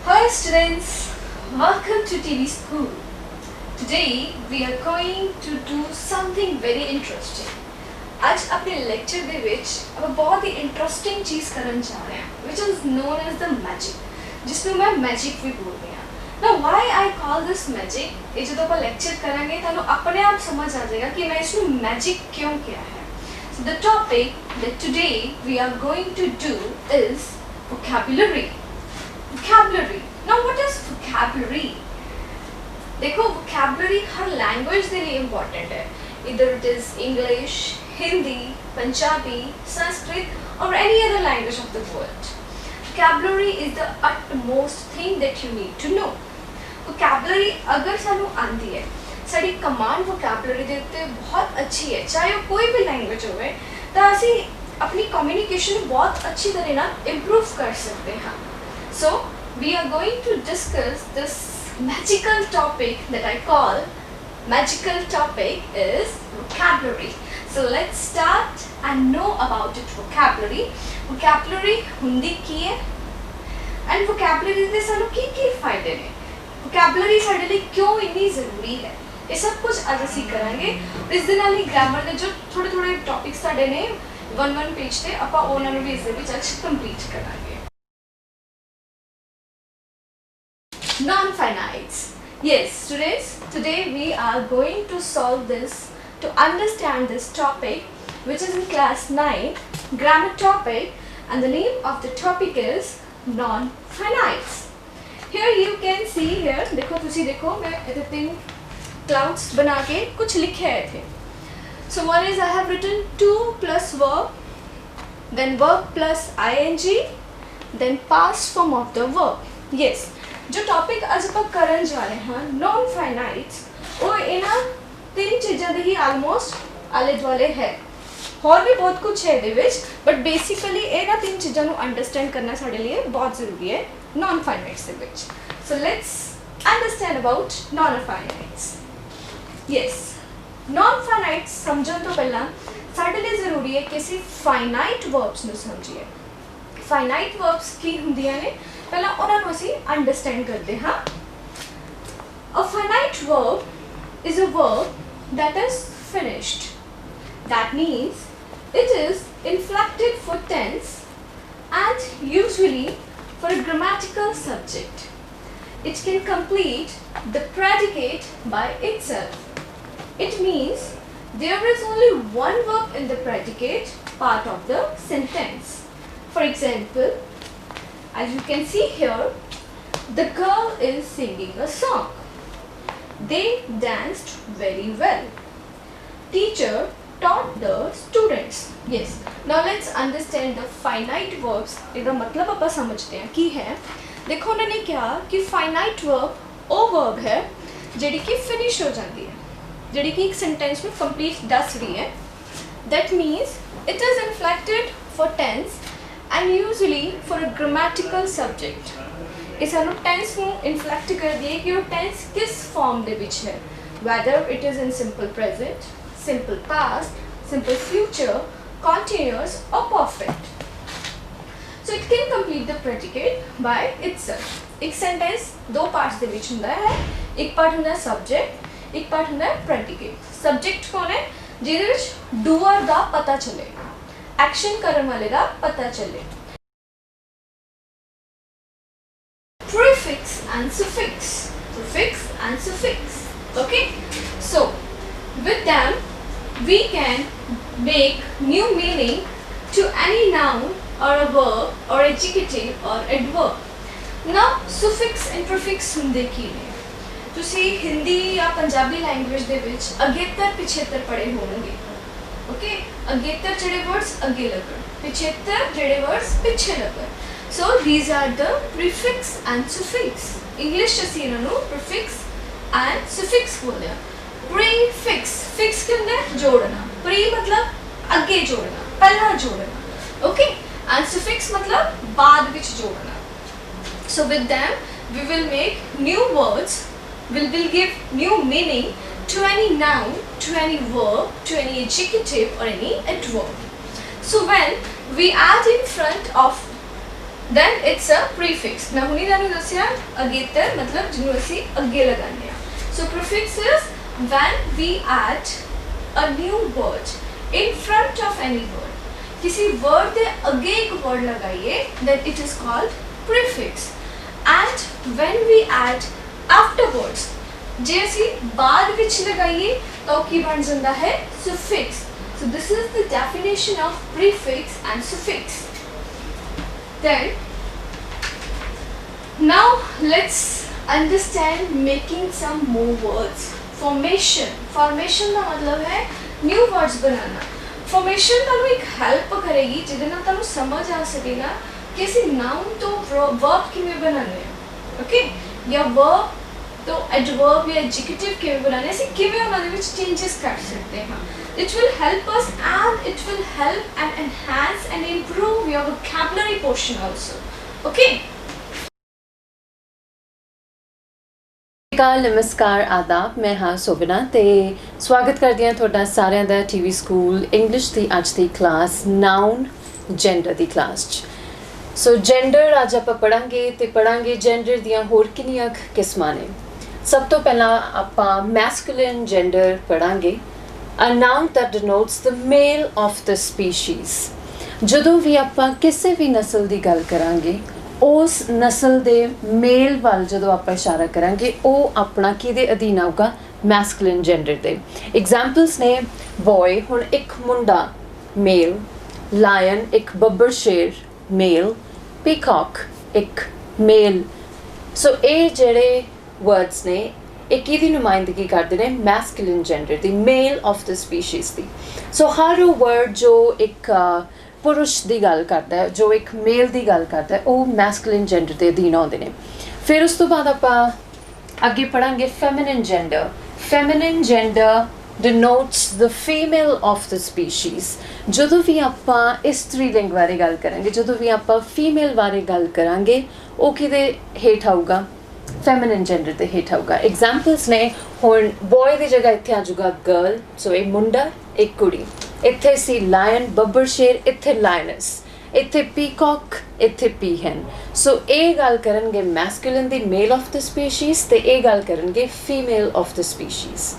Hi students, welcome to TV School. Today we are going to do something very interesting. आज अपने लेक्चर ਦੇ ਵਿੱਚ ਆਪਾਂ ਬਹੁਤ ਹੀ ਇੰਟਰਸਟਿੰਗ ਚੀਜ਼ ਕਰਨ ਜਾ ਰਹੇ ਹਾਂ which is known as the magic, ਜਿਸ ਨੂੰ ਮੈਂ ਮੈਜਿਕ ਵੀ ਬੋਲਦੇ ਹਾਂ. Now why I call this magic, ਇਹ ਜਦੋਂ ਆਪਾਂ ਲੈਕਚਰ ਕਰਾਂਗੇ ਤੁਹਾਨੂੰ ਆਪਣੇ ਆਪ ਸਮਝ ਆ ਜਾਏਗਾ ਕਿ ਮੈਂ ਇਸ ਨੂੰ ਮੈਜਿਕ ਕਿਉਂ ਕਿਹਾ ਹੈ. So the topic that today we are going to do is vocabulary. Vocabulary. Now what is vocabulary? देखो vocabulary हर लैंग्वेज के लिए इम्पॉर्टेंट है. Either it is English, Hindi, Punjabi, Sanskrit or any other language of the world. Vocabulary is the utmost thing that you need to know. Vocabulary अगर सानू आंदी है, sari command vocabulary दे उत्ते बहुत अच्छी है, चाहे वो कोई भी लैंग्वेज होवे, तो असी अपनी कम्युनिकेशन बहुत अच्छी तरह ना इम्प्रूव कर सकते हैं. So we are going to discuss this magical topic that I call magical topic is vocabulary. So let's start and know about it. Vocabulary. Vocabulary हुंदी की है and vocabulary दे सानू की फायदे ने. Vocabulary साडे लिए क्यों इतनी ज़रूरी है, ये सब कुछ आज असी करांगे. इस दिन वाली ग्रामर के जो थोड़े थोड़े टॉपिक्स साडे ने 1-1 पेज थे, आपा उन्हां नूं भी इस दे विच आज कंप्लीट करांगे. Non-finites. Yes, students, today we are going to solve this to understand this topic which is in class 9 grammar topic, and the name of the topic is non-finites. Here you can see here, देखो तुसी देखो मैं इधर 3 clouds बना के कुछ लिखे आए थे. So one is I have written to plus verb, then verb plus ing, then past form of the verb. Yes. जो टॉपिक आज ਆਪਾਂ ਕਰਨ ਜਾ ਰਹੇ ਹਾਂ नॉन फाइनाइट्स, ਉਹ ਇਹਨਾਂ 3 ਚੀਜ਼ਾਂ ਦੇ ਹੀ ਆਲਮੋਸਟ ਆਲੇ ਦੁਆਲੇ ਹੈ. ਹੋਰ ਵੀ ਬਹੁਤ ਕੁਝ ਹੈ ਇਹਦੇ ਵਿੱਚ, ਬਟ ਬੇਸਿਕਲੀ ਇਹਨਾਂ 3 ਚੀਜ਼ਾਂ ਨੂੰ ਅੰਡਰਸਟੈਂਡ ਕਰਨਾ ਸਾਡੇ ਲਈ ਬਹੁਤ ਜ਼ਰੂਰੀ ਹੈ नॉन फाइनाइट्स ਦੇ ਵਿੱਚ. So let's understand about non finites. Yes, non finites ਸਮਝਣ ਤੋਂ ਪਹਿਲਾਂ ਸਾਡੇ ਲਈ ਜ਼ਰੂਰੀ ਹੈ ਕਿ ਅਸੀਂ ਫਾਈਨਾਈਟ ਵਰਬਸ ਨੂੰ ਸਮਝੀਏ. फाइनाइट वर्ब्स की ਹੁੰਦੀਆਂ ਨੇ, ਪਹਿਲਾਂ ਉਹਨਾਂ ਨੂੰ ਅਸੀਂ ਅੰਡਰਸਟੈਂਡ ਕਰਦੇ ਹਾਂ. A finite verb is a verb that is finished. That means it is inflected for tense and usually for a grammatical subject. It can complete the predicate by itself. It means there is only one verb in the predicate part of the sentence. For example, as you can see here, the girl is singing a song. They danced very well. Teacher taught the students. Yes. Now let's understand the finite verbs. इसका मतलब अपन समझते हैं कि है. देखो उन्होंने क्या कि finite verb वो verb है जिहड़ी कि finish हो जाती है, जिहड़ी कि एक sentence में complete दस रही है. That means it is inflected for tense and usually for a grammatical subject. ਇਹ ਸਾਨੂੰ tense ਨੂੰ inflect ਕਰਦੀ ਹੈ ਕਿ ਉਹ tense किस form ਦੇ ਵਿੱਚ ਹੈ, whether it is in simple present, simple past, simple future, continuous or perfect. So it can complete the predicate by itself. एक sentence दो parts ਦੇ ਵਿੱਚ ਹੁੰਦਾ ਹੈ, ਇੱਕ part ਹੁੰਦਾ ਹੈ subject, ਇੱਕ part ਹੁੰਦਾ ਹੈ predicate. Subject कौन है, ਜਿਹਦੇ ਵਿੱਚ doer ਦਾ ਪਤਾ ਚੱਲੇ, एक्शन करने वाले का पता चले. Prefix and suffix. Prefix and suffix. Okay. So with them we can make new meaning to any noun or a verb or adjective or adverb. Now suffix and prefix ਹੁੰਦੇ ਕੀ ਨੇ? ਤੁਸੀਂ ਹਿੰਦੀ ਜਾਂ ਪੰਜਾਬੀ ਲੈਂਗੁਏਜ ਦੇ ਵਿੱਚ ਅਗੇਤਰ ਪਿਛੇਤਰ ਪੜ੍ਹੇ ਹੋਣਗੇ। ਓਕੇ, ਅਗੇਤਰ ਜਿਹੜੇ ਵਰਡਸ ਅੱਗੇ ਲੱਗਣ, ਪਿਛੇਤਰ ਜਿਹੜੇ ਵਰਡਸ ਪਿੱਛੇ ਲੱਗਣ। ਸੋ these are the prefix and suffix। English 'ਚ ਅਸੀਂ ਇਹਨਾਂ ਨੂੰ prefix and suffix ਬੋਲਦੇ ਹਾਂ। prefix, fix ਕੀ ਹੁੰਦਾ ਹੈ? ਜੋੜਨਾ। pre ਮਤਲਬ ਅੱਗੇ ਜੋੜਨਾ, ਪਹਿਲਾਂ ਜੋੜਨਾ। ਓਕੇ, and suffix ਮਤਲਬ ਬਾਅਦ ਵਿੱਚ ਜੋੜਨਾ। So with them we will make new words, will give new meaning to any noun, to any verb, to any adjective or any adverb. So when we add in front of, then it's a prefix. Now huni tanu dassiya agetar matlab jinu assi agge lagane ha. So prefix is when we add a new word in front of any word. Kisi word de agge ek word lagaiye, then it is called prefix. And when we add afterwards, ਜੇ ਅਸੀਂ ਬਾਅਦ ਵਿੱਚ ਲਗਾਈਏ ਤਾਂ ਉਹ ਕੀ ਬਣ ਜਾਂਦਾ ਹੈ? suffix. So this is the definition of prefix and suffix. Then now let's understand making some more words. Formation. Formation ਦਾ ਮਤਲਬ ਹੈ new words ਬਣਾਉਣਾ। Formation ਤੁਹਾਨੂੰ ਇੱਕ ਹੈਲਪ ਕਰੇਗੀ ਜਿਹਦੇ ਨਾਲ ਤੁਹਾਨੂੰ ਸਮਝ ਆ ਸਕੇਗਾ ਕਿ ਅਸੀਂ ਨਾउन ਤੋਂ verb ਕਿਵੇਂ ਬਣਾਉਂਦੇ ਹਾਂ। ਓਕੇ, ਜਾਂ verb तो adverb या adjective किਵੇਂ ਬਣਾਉਣੇ, ਅਸੀਂ ਕਿਵੇਂ ਉਹਨਾਂ ਦੇ ਵਿੱਚ changes ਕਰ ਸਕਦੇ ਹਾਂ। It will help us and it will help and enhance and improve your vocabulary portion also. Okay? ਨਮਸਕਾਰ ਆਦਾਬ, ਮੈਂ ਹਾਂ ਸੋਬਨਾ ਤੇ ਸਵਾਗਤ ਕਰਦੀ ਹਾਂ ਤੁਹਾਡਾ ਸਾਰਿਆਂ ਦਾ ਟੀਵੀ ਸਕੂਲ ਇੰਗਲਿਸ਼ ਦੀ ਅੱਜ ਦੀ ਕਲਾਸ ਨਾउन ਜੈਂਡਰ ਦੀ ਕਲਾਸ 'ਚ। ਸੋ ਜੈਂਡਰ ਅੱਜ ਆਪਾਂ ਪੜਾਂਗੇ ਜੈਂਡਰ ਦੀਆਂ ਹੋਰ ਕਿੰਨੀਆਂ ਕਿਸਮਾਂ ਨੇ। ਸਭ ਤੋਂ ਪਹਿਲਾਂ ਆਪਾਂ ਮੈਸਕੂਲਿਨ gender ਪੜਾਂਗੇ। A noun that denotes the male of the species। ਜਦੋਂ ਵੀ ਆਪਾਂ ਕਿਸੇ ਵੀ ਨਸਲ ਦੀ ਗੱਲ ਕਰਾਂਗੇ ਉਸ ਨਸਲ ਦੇ ਮੇਲ ਵੱਲ ਜਦੋਂ ਆਪਾਂ ਇਸ਼ਾਰਾ ਕਰਾਂਗੇ ਉਹ ਆਪਣਾ ਕਿਹਦੇ ਅਧੀਨ ਆਊਗਾ? ਮੈਸਕੂਲਿਨ ਜੈਂਡਰ ਦੇ। ਐਗਜ਼ਾਮਪਲਸ ਨੇ ਬॉय, ਹੁਣ ਇੱਕ ਮੁੰਡਾ ਮੇਲ, ਲਾਇਨ ਇੱਕ ਬੱਬਰ ਸ਼ੇਰ ਮੇਲ, ਪੀਕੌਕ ਇੱਕ ਮੇਲ। ਸੋ ਇਹ ਜਿਹੜੇ ਵਰਡਸ ਨੇ ਇਹ ਕਿਹਦੀ ਨੁਮਾਇੰਦਗੀ ਕਰਦੇ ਨੇ? ਮੈਸਕੂਲਿਨ gender the, male of the species ਦੀ। ਸੋ ਹਰ ਉਹ ਵਰਡ ਜੋ ਇੱਕ ਪੁਰਸ਼ ਦੀ ਗੱਲ ਕਰਦਾ ਹੈ, ਜੋ ਇੱਕ ਮੇਲ ਦੀ ਗੱਲ ਕਰਦਾ ਹੈ, ਉਹ ਮੈਸਕੂਲਿਨ ਜੈਂਡਰ ਦੇ ਅਧੀਨ ਆਉਂਦੇ ਨੇ। ਫਿਰ ਉਸ ਤੋਂ ਬਾਅਦ ਆਪਾਂ ਅੱਗੇ ਪੜਾਂਗੇ feminine gender. Feminine gender denotes the female of the species। ਜਦੋਂ ਵੀ ਆਪਾਂ ਇਸਤਰੀ ਲਿੰਗ ਬਾਰੇ ਗੱਲ ਕਰਾਂਗੇ, ਜਦੋਂ ਵੀ ਆਪਾਂ ਫੀਮੇਲ ਬਾਰੇ ਗੱਲ ਕਰਾਂਗੇ ਉਹ ਕਿਹਦੇ ਹੇਠ ਆਊਗਾ? ਫੈਮਿਨਿਨ ਜੈਂਡਰ ਦੇ ਹੇਠ ਆਊਗਾ। ਐਗਜ਼ਾਮਪਲਸ ਨੇ ਹੁਣ ਬॉय ਦੀ ਜਗ੍ਹਾ ਇੱਥੇ ਆ ਜਾਊਗਾ ਗਰਲ, ਸੋ ਇਹ ਮੁੰਡਾ ਇੱਕ ਕੁੜੀ। ਇੱਥੇ ਸੀ ਲਾਇਨ ਬੱਬਰ ਸ਼ੇਰ, ਇੱਥੇ ਲਾਇਨਸ, ਇੱਥੇ ਪੀਕੌਕ, ਇੱਥੇ ਪੀਹਨ। ਸੋ ਇਹ ਗੱਲ ਕਰਨਗੇ ਮੈਸਕੂਲਿਨ ਦੀ, ਮੇਲ ਆਫ ਦ ਸਪੀਸ਼ੀਜ਼, ਤੇ ਇਹ ਗੱਲ ਕਰਨਗੇ ਫੀਮੇਲ ਆਫ ਦ ਸਪੀਸ਼ੀਜ਼।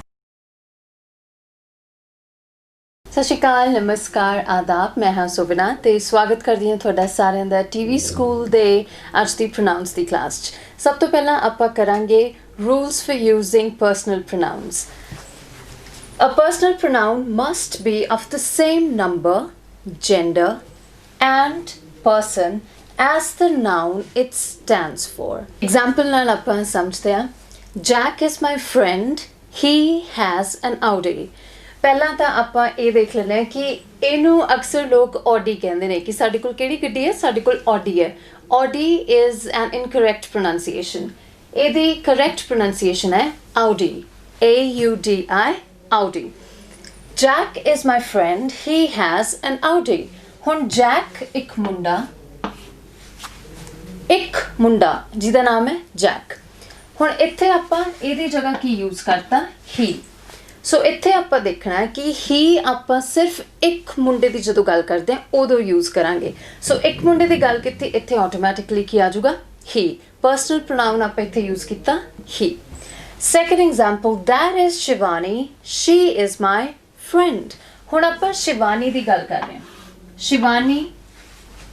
ਸਤਿ ਸ਼੍ਰੀ ਅਕਾਲ, ਨਮਸਕਾਰ, ਆਦਾਬ, ਮੈਂ ਹਾਂ ਸੋਬਨਾ ਤੇ ਸਵਾਗਤ ਕਰਦੀ ਹਾਂ ਤੁਹਾਡਾ ਸਾਰਿਆਂ ਦਾ ਟੀਵੀ ਸਕੂਲ ਦੇ ਅੱਜ ਦੀ ਪ੍ਰੋਨਾਊਨਸ ਦੀ ਕਲਾਸ 'ਚ। ਸਭ ਤੋਂ ਪਹਿਲਾਂ ਆਪਾਂ ਕਰਾਂਗੇ rules for using personal pronouns. A personal pronoun must be of the same number, gender and person as the noun it stands for. Example ਨਾਲ ਆਪਾਂ ਸਮਝਦੇ ਹਾਂ। Jack is my friend, he has an Audi। ਪਹਿਲਾਂ ਤਾਂ ਆਪਾਂ ਇਹ ਦੇਖ ਲੈਂਦੇ ਹਾਂ ਕਿ ਇਹਨੂੰ ਅਕਸਰ ਲੋਕ ਆਡੀ ਕਹਿੰਦੇ ਨੇ ਕਿ ਸਾਡੇ ਕੋਲ ਕਿਹੜੀ ਗੱਡੀ ਹੈ? ਸਾਡੇ ਕੋਲ ਆਡੀ ਹੈ। Audi is an incorrect pronunciation. ਇਹਦੀ ਕਰੈਕਟ ਪ੍ਰੋਨਾਂਸੀਏਸ਼ਨ ਹੈ Audi, AUDI, Audi. Jack is my friend, he has N Audi. ਹੁਣ ਜੈਕ ਇੱਕ ਮੁੰਡਾ ਜਿਹਦਾ ਨਾਮ ਹੈ ਜੈਕ। ਹੁਣ ਇੱਥੇ ਆਪਾਂ ਇਹਦੀ ਜਗ੍ਹਾ ਕੀ ਯੂਜ਼ ਕਰਤਾ? ਹੀ। ਸੋ ਇੱਥੇ ਆਪਾਂ ਦੇਖਣਾ ਹੈ ਕਿ ਹੀ ਆਪਾਂ ਸਿਰਫ ਇੱਕ ਮੁੰਡੇ ਦੀ ਜਦੋਂ ਗੱਲ ਕਰਦੇ ਹਾਂ ਉਦੋਂ ਯੂਜ਼ ਕਰਾਂਗੇ। ਸੋ ਇੱਕ ਮੁੰਡੇ ਦੀ ਗੱਲ ਕੀਤੀ, ਇੱਥੇ ਆਟੋਮੈਟਿਕਲੀ ਕੀ ਆ ਜਾਊਗਾ? ਹੀ। ਪਰਸਨਲ ਪ੍ਰੋਨਾਊਨ ਆਪਾਂ ਇੱਥੇ ਯੂਜ਼ ਕੀਤਾ ਹੀ। Second example, that is Shivani, she is my friend. ਹੁਣ ਆਪਾਂ ਸ਼ਿਵਾਨੀ ਦੀ ਗੱਲ ਕਰ ਰਹੇ ਹਾਂ। ਸ਼ਿਵਾਨੀ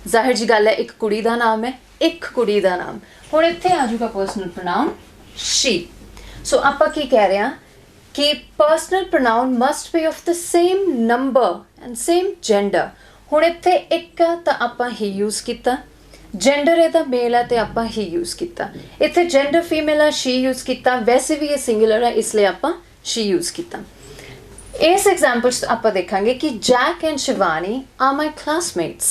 ਜ਼ਾਹਿਰ ਜੀ ਗੱਲ ਹੈ ਇੱਕ ਕੁੜੀ ਦਾ ਨਾਮ ਹੈ, ਇੱਕ ਕੁੜੀ ਦਾ ਨਾਮ। ਹੁਣ ਇੱਥੇ ਆ ਜਾਊਗਾ ਪਰਸਨਲ ਪ੍ਰੋਨਾਊਨ ਸ਼ੀ। ਸੋ ਆਪਾਂ ਕੀ ਕਹਿ ਰਹੇ ਹਾਂ? कि personal pronoun must be of the same number and same gender. हुण इत्थे एक तां आपां ही यूज़ कीता, जेंडर ਇਹਦਾ मेल है तो आपां ही यूज़ किया। इत्थे जेंडर फीमेल है शी यूज़ किया, वैसे भी ये सिंगुलर है इसलिए आपां शी यूज़ किया। इस एग्जाम्पल आपां देखांगे कि Jack and Shivani are my classmates,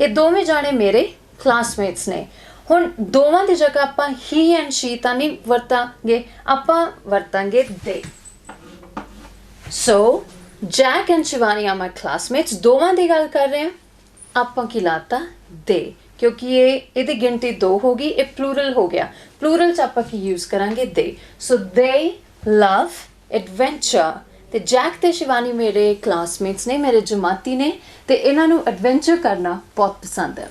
ये दोवें जाने मेरे क्लासमेट्स ने। हुण दोवां दी जगह आपां ही एंड शी तां नहीं वरतांगे, आपां वरतांगे दे। So Jack and Shivani are my classmates, दोवां दी गल कर रहे हैं, आपां की लाता दे, क्योंकि ये ਇਹਦੀ गिनती 2 होगी, ये प्लूरल हो गया। प्लूरल च आपां की यूज़ करांगे दे। सो दे लव एडवेंचर, ते जैक ते शिवानी मेरे क्लासमेट्स ने, मेरे जमाती ने, ते इन्हां नूं एडवेंचर करना बहुत पसंद है।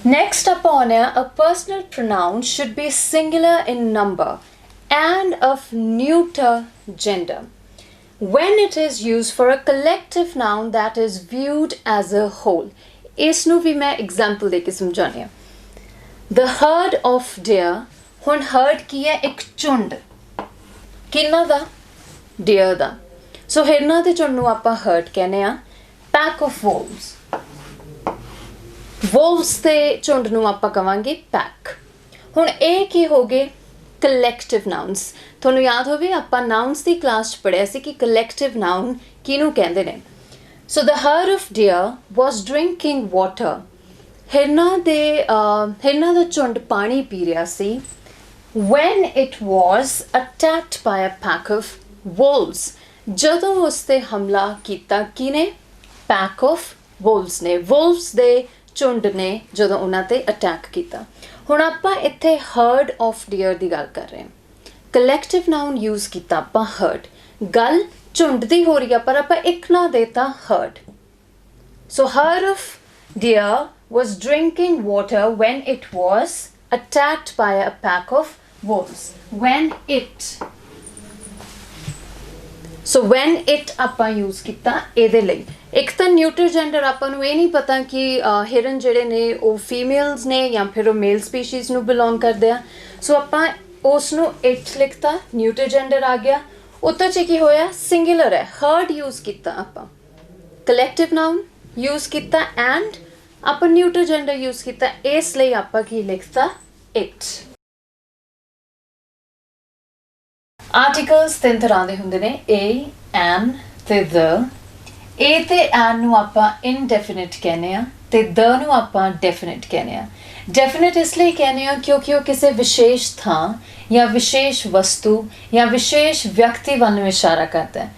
नैक्सट आपां आने a personal pronoun should be singular in number end of neuter gender when it is used for a collective noun that is viewed as a whole। इसनू भी मैं एग्जाम्पल दे के समझाने हैं। द हर्ड ऑफ डेयर, हुण heard की है एक झुंड, किन्ना दा डेयर दा। सो हिरना दे झुंड नूं आपां हर्ड कहने आ। पैक ऑफ वोल्व्स, वोल्व्स दे झुंड नूं आपां कवांगे पैक। हुण ਇਹ ਕੀ ਹੋ गए कलैक्टिव नाउन्स। ਤੁਹਾਨੂੰ याद होवे आपां नाउन्स की क्लास च पढ़िया सी कि कलैक्टिव नाउन किनू कहंदे ने। So the herd of deer was drinking water, हिरना दा झुंड पानी पी रहा सी। When it was attacked by a pack of wolves, जदों उस ते हमला किया किने, पैक ऑफ वोल्व्स ने, वोल्व्स दे झुंड ने जदों उन्हां ते अटैक किया। हुण आपां इत्थे हर्ड ऑफ डियर की गल कर रहे हैं, कलैक्टिव नाउन यूज़ किया आपां हर्ड, गल झुंड दी हो रही है पर आपां एक ना देता heard. So heard of deer was drinking water when it was attacked by a pack of wolves. When it, so when it आपां यूज़ किया ਇਹਦੇ ਲਈ। एक तो न्यूटर जेंडर आपां नूं ਇਹ नहीं पता कि हिरन ਜਿਹੜੇ ने ਉਹ फीमेल्स ने या फिर ਉਹ मेल स्पीशीज़ ਨੂੰ बिलोंग करते हैं। सो आपां ਉਸ ਨੂੰ इट लिखता, न्यूटर जेंडर आ गया। उत्तर च की होया, सिंगुलर है, हर्ड यूज़ किया आपां, कलैक्टिव नाउन यूज़ किया एंड आपां न्यूटर जेंडर यूज़ किया, इसलिए आपां की लिखता इट। आर्टिकल्स 3 तरह के होंगे ने, ए, एन ते द। ए ते एन नूं आपां इनडेफिनिट कहने आ ते द नूं आपां डेफिनिट कहने आ। डेफिनिट इसलिए कहने आ क्योंकि वो किसी विशेष थां या विशेष वस्तु या विशेष व्यक्ति वाल नूं इशारा करता है,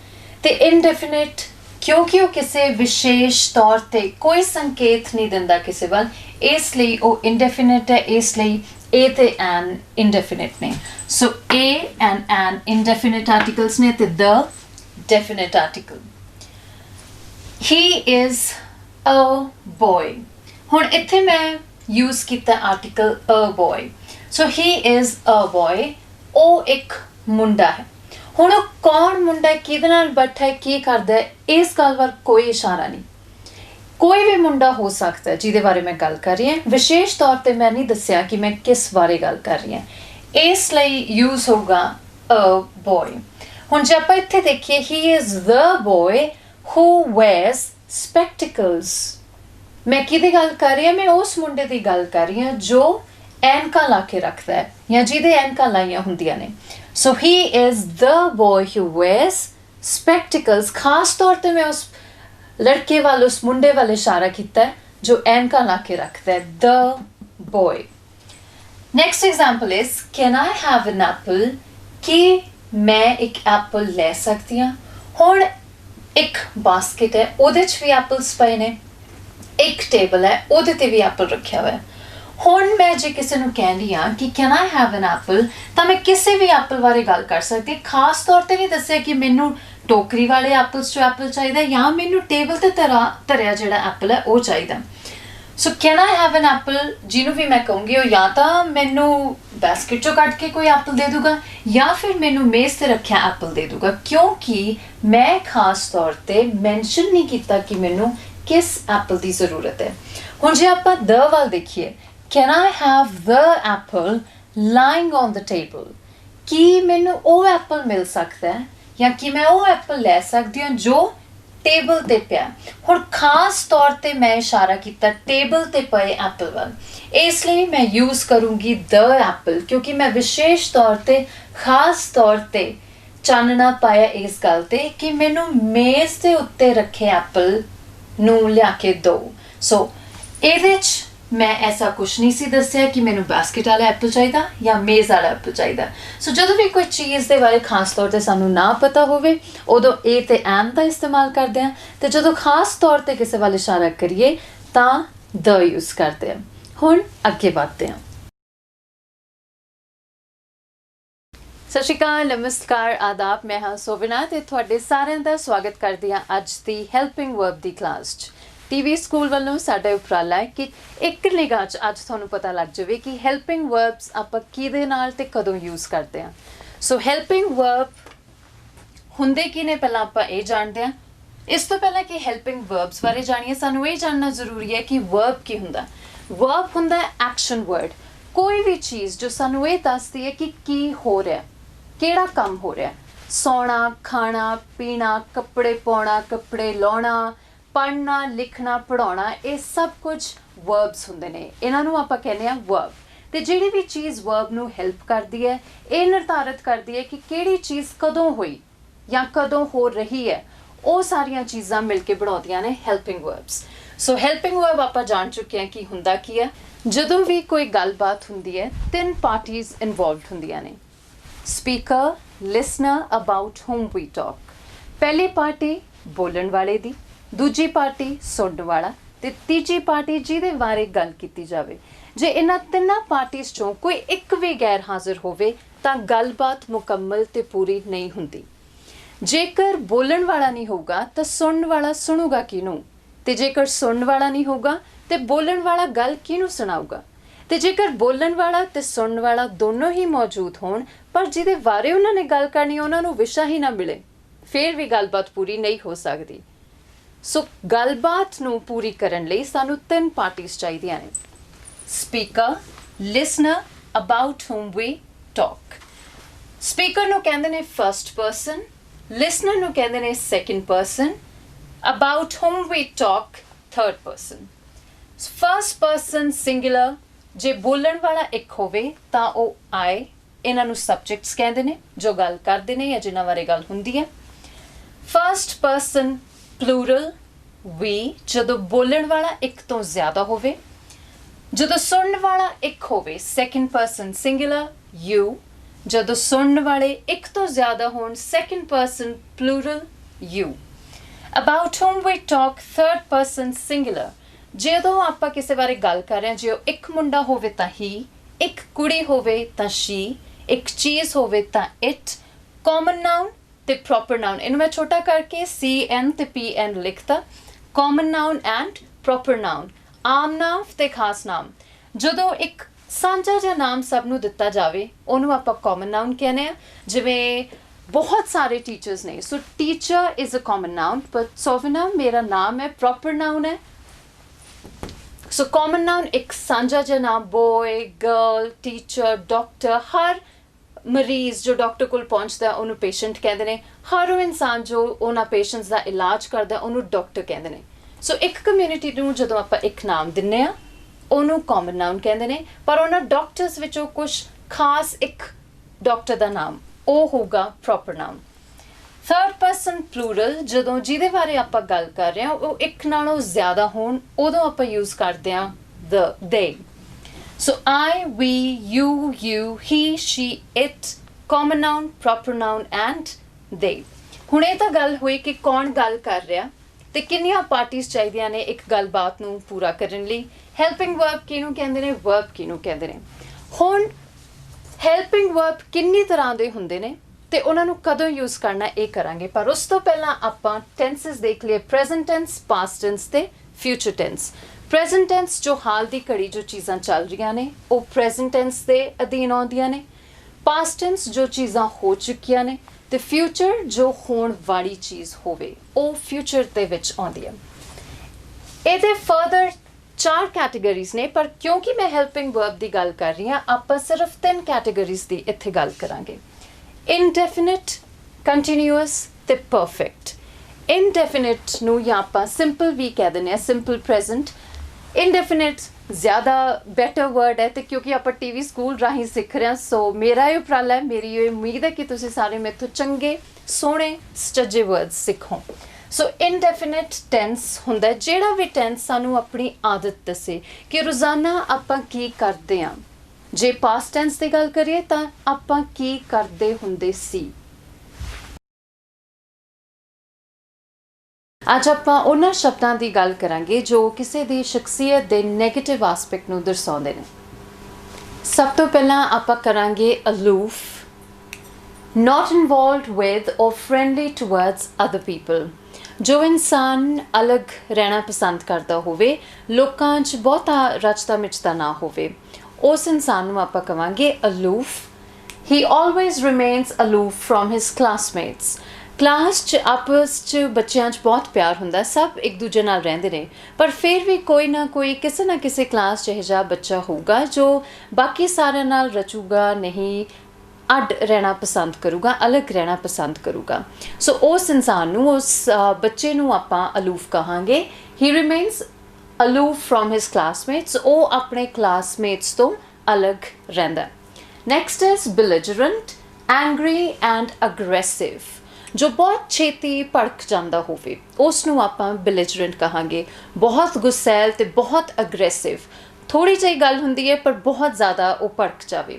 ते इनडेफिनिट क्योंकि वो किसी विशेष तौर पर कोई संकेत नहीं दिंदा किसी वाल, इसलिए वो इनडेफिनिट है, इसलिए ए ते एन इनडेफिनिट ने। So a and an indefinite articles ने ते the definite article. He is a boy, हुण इत्थे मैं यूज़ किया article a boy. So he is a boy, वो एक मुंडा है। हुण वो कौन मुंडा है, किहदे नाल बैठा है, की करदा है, इस गल वाल कोई इशारा नहीं। कोई भी मुंडा हो सकता है जिहदे बारे मैं गल कर रही हूँ, विशेष तौर पर मैं नहीं दस्सिया कि मैं किस बारे गल कर रही हूँ, इसलिए यूज़ होगा अ बॉय। हुण जे आपां इत्थे देखिए, ही is the boy who wears spectacles, मैं किहदी गल कर रही हूँ, मैं उस मुंडे की गल कर रही हूँ जो एनका ला के रखता है या जिहदे एनका लाइया हुंदियां ने। So he is the boy who wears spectacles, खास तौर पर मैं उस लड़के वाल, उस मुंडे वाल इशारा किया है जो एनका ला के रखता है, the boy. Next example is, can I have an apple, कि मैं एक एप्पल ले सकती हाँ। हुण एक बास्केट है, उहदे च भी एप्पल्स पए ने, एक टेबल है, उहदे ते भी एप्पल रखा हुआ है। हुण मैं जे किसी नूं कहनी हाँ कि can I have an apple, तो मैं किसी भी एप्पल बारे गल कर सकती, खास तौर पर नहीं दस्सिया कि मैनू टोकरी वाले एप्पल्स चो एप्पल चाहिए या मैनू टेबल ते धरिया जिहड़ा एप्पल है वो चाहिए। So can I have an apple, जिन्हों भी मैं कहूँगी वो या तो मैनू बास्केट चो कट के कोई एप्पल दे दूगा या फिर मैनू मेज़ ते रखिया एप्पल दे दूगा, क्योंकि मैं खास तौर पर मैंशन नहीं किया कि मैनू किस एप्पल की ज़रूरत है। हुण जे आपां द वाल देखिए, can I have the Apple lying on the table, कि मैनू वो एप्पल मिल सकता है ਜਾਂ ਕੀ ਮੈਂ ਉਹ ਐਪਲ ਲੈ ਸਕਦੀ ਹਾਂ ਜੋ ਟੇਬਲ ਤੇ ਪਿਆ। ਹੁਣ ਖਾਸ ਤੌਰ ਤੇ ਮੈਂ ਇਸ਼ਾਰਾ ਕੀਤਾ ਟੇਬਲ ਤੇ ਪਏ ਐਪਲ ਵੱਲ, ਇਸ ਲਈ ਮੈਂ ਯੂਜ਼ ਕਰੂੰਗੀ ਦ ਐਪਲ, ਕਿਉਂਕਿ ਮੈਂ ਵਿਸ਼ੇਸ਼ ਤੌਰ ਤੇ ਖਾਸ ਤੌਰ ਤੇ ਚਾਨਣਾ ਪਾਇਆ ਇਸ ਗੱਲ ਤੇ ਕਿ ਮੈਨੂੰ ਮੇਜ਼ ਦੇ ਉੱਤੇ ਰੱਖੇ ਐਪਲ ਨੂੰ ਲਿਆ ਕੇ ਦਿਓ। ਸੋ ਇਹਦੇ 'ਚ ਮੈਂ ਐਸਾ ਕੁਛ ਨਹੀਂ ਸੀ ਦੱਸਿਆ ਕਿ ਮੈਨੂੰ ਬਾਸਕਟ ਵਾਲਾ ਐਪਲ ਚਾਹੀਦਾ ਜਾਂ ਮੇਜ਼ ਵਾਲਾ ਐਪਲ ਚਾਹੀਦਾ। ਸੋ ਜਦੋਂ ਵੀ ਕੋਈ ਚੀਜ਼ ਦੇ ਬਾਰੇ ਖਾਸ ਤੌਰ ਤੇ ਸਾਨੂੰ ਨਾ ਪਤਾ ਹੋਵੇ ਉਦੋਂ ਏ ਤੇ ਐਂਡ ਦਾ ਇਸਤੇਮਾਲ ਕਰਦੇ ਹਾਂ, ਤੇ ਜਦੋਂ ਖਾਸ ਤੌਰ ਤੇ ਕਿਸੇ ਵੱਲ ਇਸ਼ਾਰਾ ਕਰੀਏ ਤਾਂ ਦ ਯੂਜ਼ ਕਰਦੇ ਹਾਂ। ਹੁਣ ਅੱਗੇ ਵਧਦੇ ਹਾਂ। ਸਤਿ ਸ਼੍ਰੀ ਅਕਾਲ, ਨਮਸਕਾਰ, ਆਦਾਬ। ਮੈਂ ਹਾਂ ਸੋਵਿਨਾ ਤੇ ਤੁਹਾਡੇ ਸਾਰਿਆਂ ਦਾ ਸਵਾਗਤ ਕਰਦੀ ਹਾਂ ਅੱਜ ਦੀ ਹੈਲਪਿੰਗ ਵਰਬ ਦੀ ਕਲਾਸ 'ਚ। TV ਸਕੂਲ ਵੱਲੋਂ ਸਾਡਾ ਉਪਰਾਲਾ ਹੈ ਕਿ ਇੱਕ ਨਿਗਾਹ 'ਚ ਅੱਜ ਤੁਹਾਨੂੰ ਪਤਾ ਲੱਗ ਜਾਵੇ ਕਿ ਹੈਲਪਿੰਗ ਵਰਬਸ ਆਪਾਂ ਕਿਹਦੇ ਨਾਲ ਤੇ ਕਦੋਂ ਯੂਜ਼ ਕਰਦੇ ਹਾਂ। ਸੋ ਹੈਲਪਿੰਗ ਵਰਬ ਹੁੰਦੇ ਕੀ ਨੇ ਪਹਿਲਾਂ ਆਪਾਂ ਇਹ ਜਾਣਦੇ ਹਾਂ। ਇਸ ਤੋਂ ਪਹਿਲਾਂ ਕਿ ਹੈਲਪਿੰਗ ਵਰਬਸ ਬਾਰੇ ਜਾਣੀਏ ਸਾਨੂੰ ਇਹ ਜਾਣਨਾ ਜ਼ਰੂਰੀ ਹੈ ਕਿ ਵਰਬ ਕੀ ਹੁੰਦਾ। ਵਰਬ ਹੁੰਦਾ ਹੈ ਐਕਸ਼ਨ ਵਰਡ, ਕੋਈ ਵੀ ਚੀਜ਼ ਜੋ ਸਾਨੂੰ ਇਹ ਦੱਸਦੀ ਹੈ ਕਿ ਕੀ ਹੋ ਰਿਹਾ, ਕਿਹੜਾ ਕੰਮ ਹੋ ਰਿਹਾ। ਸੌਣਾ, ਖਾਣਾ, ਪੀਣਾ, ਕੱਪੜੇ ਪਾਉਣਾ, ਕੱਪੜੇ ਲਾਉਣਾ, ਪੜ੍ਹਨਾ, ਲਿਖਣਾ, ਪੜ੍ਹਾਉਣਾ, ਇਹ ਸਭ ਕੁਝ ਵਰਬਸ ਹੁੰਦੇ ਨੇ। ਇਹਨਾਂ ਨੂੰ ਆਪਾਂ ਕਹਿੰਦੇ ਹਾਂ ਵਰਬ। ਤੇ ਜਿਹੜੀ ਵੀ ਚੀਜ਼ ਵਰਬ ਨੂੰ ਹੈਲਪ ਕਰਦੀ ਹੈ, ਇਹ ਨਿਰਧਾਰਿਤ ਕਰਦੀ ਹੈ ਕਿ ਕਿਹੜੀ ਚੀਜ਼ ਕਦੋਂ ਹੋਈ ਜਾਂ ਕਦੋਂ ਹੋ ਰਹੀ ਹੈ। ਉਹ ਸਾਰੀਆਂ ਚੀਜ਼ਾਂ ਮਿਲ ਕੇ ਬਣਾਉਂਦੀਆਂ ਨੇ ਹੈਲਪਿੰਗ ਵਰਬਸ। ਸੋ ਹੈਲਪਿੰਗ ਵਰਬ ਆਪਾਂ ਜਾਣ ਚੁੱਕੇ ਹਾਂ ਕਿ ਹੁੰਦਾ ਕੀ ਹੈ। ਜਦੋਂ ਵੀ ਕੋਈ ਗੱਲਬਾਤ ਹੁੰਦੀ ਹੈ, 3 ਪਾਰਟੀਜ਼ ਇਨਵੋਲਵਡ ਹੁੰਦੀਆਂ ਨੇ। Speaker, listener, about whom we talk। ਪਹਿਲੀ ਪਾਰਟੀ ਬੋਲਣ ਵਾਲੇ ਦੀ, ਦੂਜੀ ਪਾਰਟੀ ਸੁਣਨ ਵਾਲਾ ਤੇ ਤੀਜੀ ਪਾਰਟੀ ਜਿਹਦੇ ਬਾਰੇ ਗੱਲ ਕੀਤੀ ਜਾਵੇ। ਜੇ ਇਹਨਾਂ ਤਿੰਨਾਂ ਪਾਰਟੀਜ਼ ਚੋਂ ਕੋਈ ਇੱਕ ਵੀ ਗੈਰ ਹਾਜ਼ਰ ਹੋਵੇ ਤਾਂ ਗੱਲਬਾਤ ਮੁਕੰਮਲ ਤੇ ਪੂਰੀ ਨਹੀਂ ਹੁੰਦੀ। ਜੇਕਰ ਬੋਲਣ ਵਾਲਾ ਨਹੀਂ ਹੋਊਗਾ ਤਾਂ ਸੁਣਨ ਵਾਲਾ ਸੁਣੂਗਾ ਕਿਹਨੂੰ, ਤੇ ਜੇਕਰ ਸੁਣਨ ਵਾਲਾ ਨਹੀਂ ਹੋਊਗਾ ਤੇ ਬੋਲਣ ਵਾਲਾ ਗੱਲ ਕਿਹਨੂੰ ਸੁਣਾਊਗਾ। ਤੇ ਜੇਕਰ ਬੋਲਣ ਵਾਲਾ ਤੇ ਸੁਣਨ ਵਾਲਾ ਦੋਨੋਂ ਹੀ ਮੌਜੂਦ ਹੋਣ ਪਰ ਜਿਹਦੇ ਬਾਰੇ ਉਹਨਾਂ ਨੇ ਗੱਲ ਕਰਨੀ ਉਹਨਾਂ ਨੂੰ ਵਿਸ਼ਾ ਹੀ ਨਾ ਮਿਲੇ, ਫਿਰ ਵੀ ਗੱਲਬਾਤ ਪੂਰੀ ਨਹੀਂ ਹੋ ਸਕਦੀ। ਸੋ ਗੱਲਬਾਤ ਨੂੰ ਪੂਰੀ ਕਰਨ ਲਈ ਸਾਨੂੰ 3 ਪਾਰਟੀਜ਼ ਚਾਹੀਦੀਆਂ ਨੇ। Speaker, listener, about whom we talk। Speaker ਨੂੰ ਕਹਿੰਦੇ ਨੇ ਫਸਟ ਪਰਸਨ, ਲਿਸਨਰ ਨੂੰ ਕਹਿੰਦੇ ਨੇ second person, about whom we talk third person. First person singular, ਜੇ ਬੋਲਣ ਵਾਲਾ ਇੱਕ ਹੋਵੇ ਤਾਂ ਉਹ ਆਏ। ਇਹਨਾਂ ਨੂੰ ਸਬਜੈਕਟਸ ਕਹਿੰਦੇ ਨੇ ਜੋ ਗੱਲ ਕਰਦੇ ਨੇ ਜਾਂ ਜਿਨ੍ਹਾਂ ਬਾਰੇ ਗੱਲ ਹੁੰਦੀ ਹੈ। ਫਸਟ ਪਰਸਨ ਪਲੂਰਲ ਵੀ, ਜਦੋਂ ਬੋਲਣ ਵਾਲਾ ਇੱਕ ਤੋਂ ਜ਼ਿਆਦਾ ਹੋਵੇ। ਜਦੋਂ ਸੁਣਨ ਵਾਲਾ ਇੱਕ ਹੋਵੇ ਸੈਕੰਡ ਪਰਸਨ ਸਿੰਗੂਲਰ ਯੂ। ਜਦੋਂ ਸੁਣਨ ਵਾਲੇ ਇੱਕ ਤੋਂ ਜ਼ਿਆਦਾ ਹੋਣ second person plural you. About whom we talk third person singular, ਜਦੋਂ ਆਪਾਂ ਕਿਸੇ ਬਾਰੇ ਗੱਲ ਕਰ ਰਹੇ ਹਾਂ, ਜੇ ਉਹ ਇੱਕ ਮੁੰਡਾ ਹੋਵੇ ਤਾਂ ਹੀ, ਇੱਕ ਕੁੜੀ ਹੋਵੇ ਤਾਂ ਸ਼ੀ, ਇੱਕ ਚੀਜ਼ ਹੋਵੇ ਤਾਂ ਇਟ। ਕਾਮਨ ਨਾਉਨ ਤੇ ਪ੍ਰੋਪਰ ਨਾਉਨ, ਇਹਨੂੰ ਮੈਂ ਛੋਟਾ ਕਰਕੇ CN ਤੇ PN ਲਿਖਤਾ। Common noun and proper noun, ਆਮ ਨਾਮ ਤੇ ਖਾਸ ਨਾਮ। ਜਦੋਂ ਇੱਕ ਸਾਂਝਾ ਜਿਹਾ ਨਾਮ ਸਭ ਨੂੰ ਦਿੱਤਾ ਜਾਵੇ ਉਹਨੂੰ ਆਪਾਂ ਕਾਮਨ ਨਾਉਨ ਕਹਿੰਦੇ ਆ। ਜਿਵੇਂ ਬਹੁਤ ਸਾਰੇ ਟੀਚਰਸ ਨੇ, so teacher is a common noun, ਪਰ ਸੋਵਿਨਾ ਮੇਰਾ ਨਾਮ ਹੈ ਪ੍ਰੋਪਰ ਨਾਉਨ ਹੈ। ਸੋ ਕਾਮਨ ਨਾਉਨ ਇੱਕ ਸਾਂਝਾ ਜਿਹਾ ਨਾਮ, ਬੋਏ, ਗਰਲ, ਟੀਚਰ, ਡਾਕਟਰ। ਹਰ ਮਰੀਜ਼ ਜੋ ਡਾਕਟਰ ਕੋਲ ਪਹੁੰਚਦਾ ਉਹਨੂੰ ਪੇਸ਼ੈਂਟ ਕਹਿੰਦੇ ਨੇ। ਹਰ ਉਹ ਇਨਸਾਨ ਜੋ ਉਹਨਾਂ ਪੇਸ਼ੈਂਟਸ ਦਾ ਇਲਾਜ ਕਰਦਾ ਉਹਨੂੰ ਡਾਕਟਰ ਕਹਿੰਦੇ ਨੇ। ਸੋ ਇੱਕ ਕਮਿਊਨਿਟੀ ਨੂੰ ਜਦੋਂ ਆਪਾਂ ਇੱਕ ਨਾਮ ਦਿੰਦੇ ਹਾਂ ਉਹਨੂੰ ਕਾਮਨ ਨਾਉਨ ਕਹਿੰਦੇ ਨੇ, ਪਰ ਉਹਨਾਂ ਡਾਕਟਰਸ ਵਿੱਚੋਂ ਕੁਝ ਖਾਸ ਇੱਕ ਡਾਕਟਰ ਦਾ ਨਾਮ ਉਹ ਹੋਊਗਾ proper noun. Third person plural, ਜਦੋਂ ਜਿਹਦੇ ਬਾਰੇ ਆਪਾਂ ਗੱਲ ਕਰ ਰਹੇ ਹਾਂ ਉਹ ਇੱਕ ਨਾਲੋਂ ਜ਼ਿਆਦਾ ਹੋਣ ਉਦੋਂ ਆਪਾਂ ਯੂਜ਼ ਕਰਦੇ ਹਾਂ they। So I, we, you, he, she, it, common noun, proper noun and they। ਹੁਣ ਇਹ ਤਾਂ ਗੱਲ ਹੋਈ ਕਿ ਕੌਣ ਗੱਲ ਕਰ ਰਿਹਾ ਤੇ ਕਿੰਨੀਆਂ ਪਾਰਟੀਆਂ ਚਾਹੀਦੀਆਂ ਨੇ ਇੱਕ ਗੱਲਬਾਤ ਨੂੰ ਪੂਰਾ ਕਰਨ ਲਈ। ਹੈਲਪਿੰਗ ਵਰਬ ਕਿਹਨੂੰ ਕਹਿੰਦੇ ਨੇ, ਵਰਬ ਕਿਹਨੂੰ ਕਹਿੰਦੇ ਨੇ। ਹੁਣ ਹੈਲਪਿੰਗ ਵਰਬ ਕਿੰਨੀ ਤਰ੍ਹਾਂ ਦੇ ਹੁੰਦੇ ਨੇ ਤੇ ਉਹਨਾਂ ਨੂੰ ਕਦੋਂ ਯੂਜ਼ ਕਰਨਾ ਇਹ ਕਰਾਂਗੇ, ਪਰ ਉਸ ਤੋਂ ਪਹਿਲਾਂ ਆਪਾਂ ਟੈਂਸਸ ਦੇਖ ਲਈਏ। ਪ੍ਰੈਜ਼ੈਂਟ ਟੈਂਸ, ਪਾਸਟ ਟੈਂਸ ਤੇ ਫਿਊਚਰ ਟੈਂਸ। ਪ੍ਰੈਜ਼ੈਂਟ ਟੈਂਸ ਜੋ ਹਾਲ ਦੀ ਘੜੀ ਜੋ ਚੀਜ਼ਾਂ ਚੱਲ ਰਹੀਆਂ ਨੇ ਉਹ ਪ੍ਰੈਜ਼ੈਂਟ ਟੈਂਸ ਦੇ ਅਧੀਨ ਆਉਂਦੀਆਂ ਨੇ। ਪਾਸਟ ਟੈਂਸ ਜੋ ਚੀਜ਼ਾਂ ਹੋ ਚੁੱਕੀਆਂ ਨੇ ਤੇ ਫਿਊਚਰ ਜੋ ਹੋਣ ਵਾਲੀ ਚੀਜ਼ ਹੋਵੇ ਉਹ ਫਿਊਚਰ ਦੇ ਵਿੱਚ ਆਉਂਦੀ ਹੈ। ਇਹਦੇ ਫਰਦਰ 4 ਕੈਟੇਗਰੀਜ਼ ਨੇ, ਪਰ ਕਿਉਂਕਿ ਮੈਂ ਹੈਲਪਿੰਗ ਵਰਬ ਦੀ ਗੱਲ ਕਰ ਰਹੀ ਹਾਂ ਆਪਾਂ ਸਿਰਫ 3 ਕੈਟੇਗਰੀਜ਼ ਦੀ ਇੱਥੇ ਗੱਲ ਕਰਾਂਗੇ। ਇਨਡੈਫੀਨਿਟ, ਕੰਟੀਨਿਊਅਸ ਤੇ ਪਰਫੈਕਟ। ਇਨਡੈਫੀਨਿਟ ਨੂੰ ਜਾਂ ਆਪਾਂ ਸਿੰਪਲ ਵੀ ਕਹਿ ਦਿੰਦੇ ਹਾਂ, ਸਿੰਪਲ ਪ੍ਰੈਜ਼ੈਂਟ। ਇਨਡੈਫੀਨਿਟ ਜ਼ਿਆਦਾ ਬੈਟਰ ਵਰਡ ਹੈ, ਤੇ ਕਿਉਂਕਿ ਆਪਾਂ ਟੀਵੀ ਸਕੂਲ ਰਾਹੀਂ ਸਿੱਖ ਰਹੇ ਹਾਂ, ਸੋ ਮੇਰਾ ਇਹ ਉਪਰਾਲਾ ਹੈ, ਮੇਰੀ ਇਹ ਉਮੀਦ ਹੈ ਕਿ ਤੁਸੀਂ ਸਾਰੇ ਮੇਰੇ ਤੋਂ ਚੰਗੇ ਸੋਹਣੇ ਸਟੱਜੇ ਵਰਡਸ ਸਿੱਖੋ। ਸੋ ਇਨਡੈਫੀਨਿਟ ਟੈਂਸ ਹੁੰਦਾ ਜਿਹੜਾ ਵੀ ਟੈਂਸ ਸਾਨੂੰ ਆਪਣੀ ਆਦਤ ਦੱਸੇ ਕਿ ਰੋਜ਼ਾਨਾ ਆਪਾਂ ਕੀ ਕਰਦੇ ਹਾਂ। ਜੇ ਪਾਸਟ ਟੈਂਸ ਦੀ ਗੱਲ ਕਰੀਏ ਤਾਂ ਆਪਾਂ ਕੀ ਕਰਦੇ ਹੁੰਦੇ ਸੀ। ਅੱਜ ਆਪਾਂ ਉਹਨਾਂ ਸ਼ਬਦਾਂ ਦੀ ਗੱਲ ਕਰਾਂਗੇ ਜੋ ਕਿਸੇ ਦੀ ਸ਼ਖਸੀਅਤ ਦੇ ਨੈਗੇਟਿਵ ਐਸਪੈਕਟ ਨੂੰ ਦਰਸਾਉਂਦੇ ਨੇ। ਸਭ ਤੋਂ ਪਹਿਲਾਂ ਆਪਾਂ ਕਰਾਂਗੇ aloof, not involved with or friendly towards other people। ਜੋ ਇਨਸਾਨ ਅਲੱਗ ਰਹਿਣਾ ਪਸੰਦ ਕਰਦਾ ਹੋਵੇ, ਲੋਕਾਂ 'ਚ ਬਹੁਤਾ ਰਚਦਾ ਮਿਚਦਾ ਨਾ ਹੋਵੇ, ਉਸ ਇਨਸਾਨ ਨੂੰ ਆਪਾਂ ਕਵਾਂਗੇ aloof। He always remains aloof from his classmates। Class 'ਚ ਆਪਸ 'ਚ ਬੱਚਿਆਂ 'ਚ ਬਹੁਤ ਪਿਆਰ ਹੁੰਦਾ, ਸਭ ਇੱਕ ਦੂਜੇ ਨਾਲ ਰਹਿੰਦੇ ਨੇ, ਪਰ ਫਿਰ ਵੀ ਕੋਈ ਨਾ ਕੋਈ ਕਿਸੇ ਨਾ ਕਿਸੇ ਕਲਾਸ 'ਚ ਇਹੋ ਜਿਹਾ ਬੱਚਾ ਹੋਊਗਾ ਜੋ ਬਾਕੀ ਸਾਰਿਆਂ ਨਾਲ ਰਚੂਗਾ ਨਹੀਂ, ਅੱਡ ਰਹਿਣਾ ਪਸੰਦ ਕਰੂਗਾ, ਅਲੱਗ ਰਹਿਣਾ ਪਸੰਦ ਕਰੂਗਾ। ਸੋ ਉਸ ਇਨਸਾਨ ਨੂੰ, ਉਸ ਬੱਚੇ ਨੂੰ ਆਪਾਂ aloof ਕਹਾਂਗੇ। ਹੀ remains aloof from his classmates। ਉਹ ਆਪਣੇ ਕਲਾਸਮੇਟਸ ਤੋਂ ਅਲੱਗ ਰਹਿੰਦਾ। Next is belligerent, angry and aggressive। ਜੋ ਬਹੁਤ ਛੇਤੀ ਭੜਕ ਜਾਂਦਾ ਹੋਵੇ ਉਸ ਨੂੰ ਆਪਾਂ belligerent ਕਹਾਂਗੇ। ਬਹੁਤ ਗੁੱਸੈਲ ਤੇ ਬਹੁਤ ਅਗਰੈਸਿਵ, ਥੋੜ੍ਹੀ ਜਿਹੀ ਗੱਲ ਹੁੰਦੀ ਹੈ ਪਰ ਬਹੁਤ ਜ਼ਿਆਦਾ ਉਹ ਭੜਕ ਜਾਵੇ।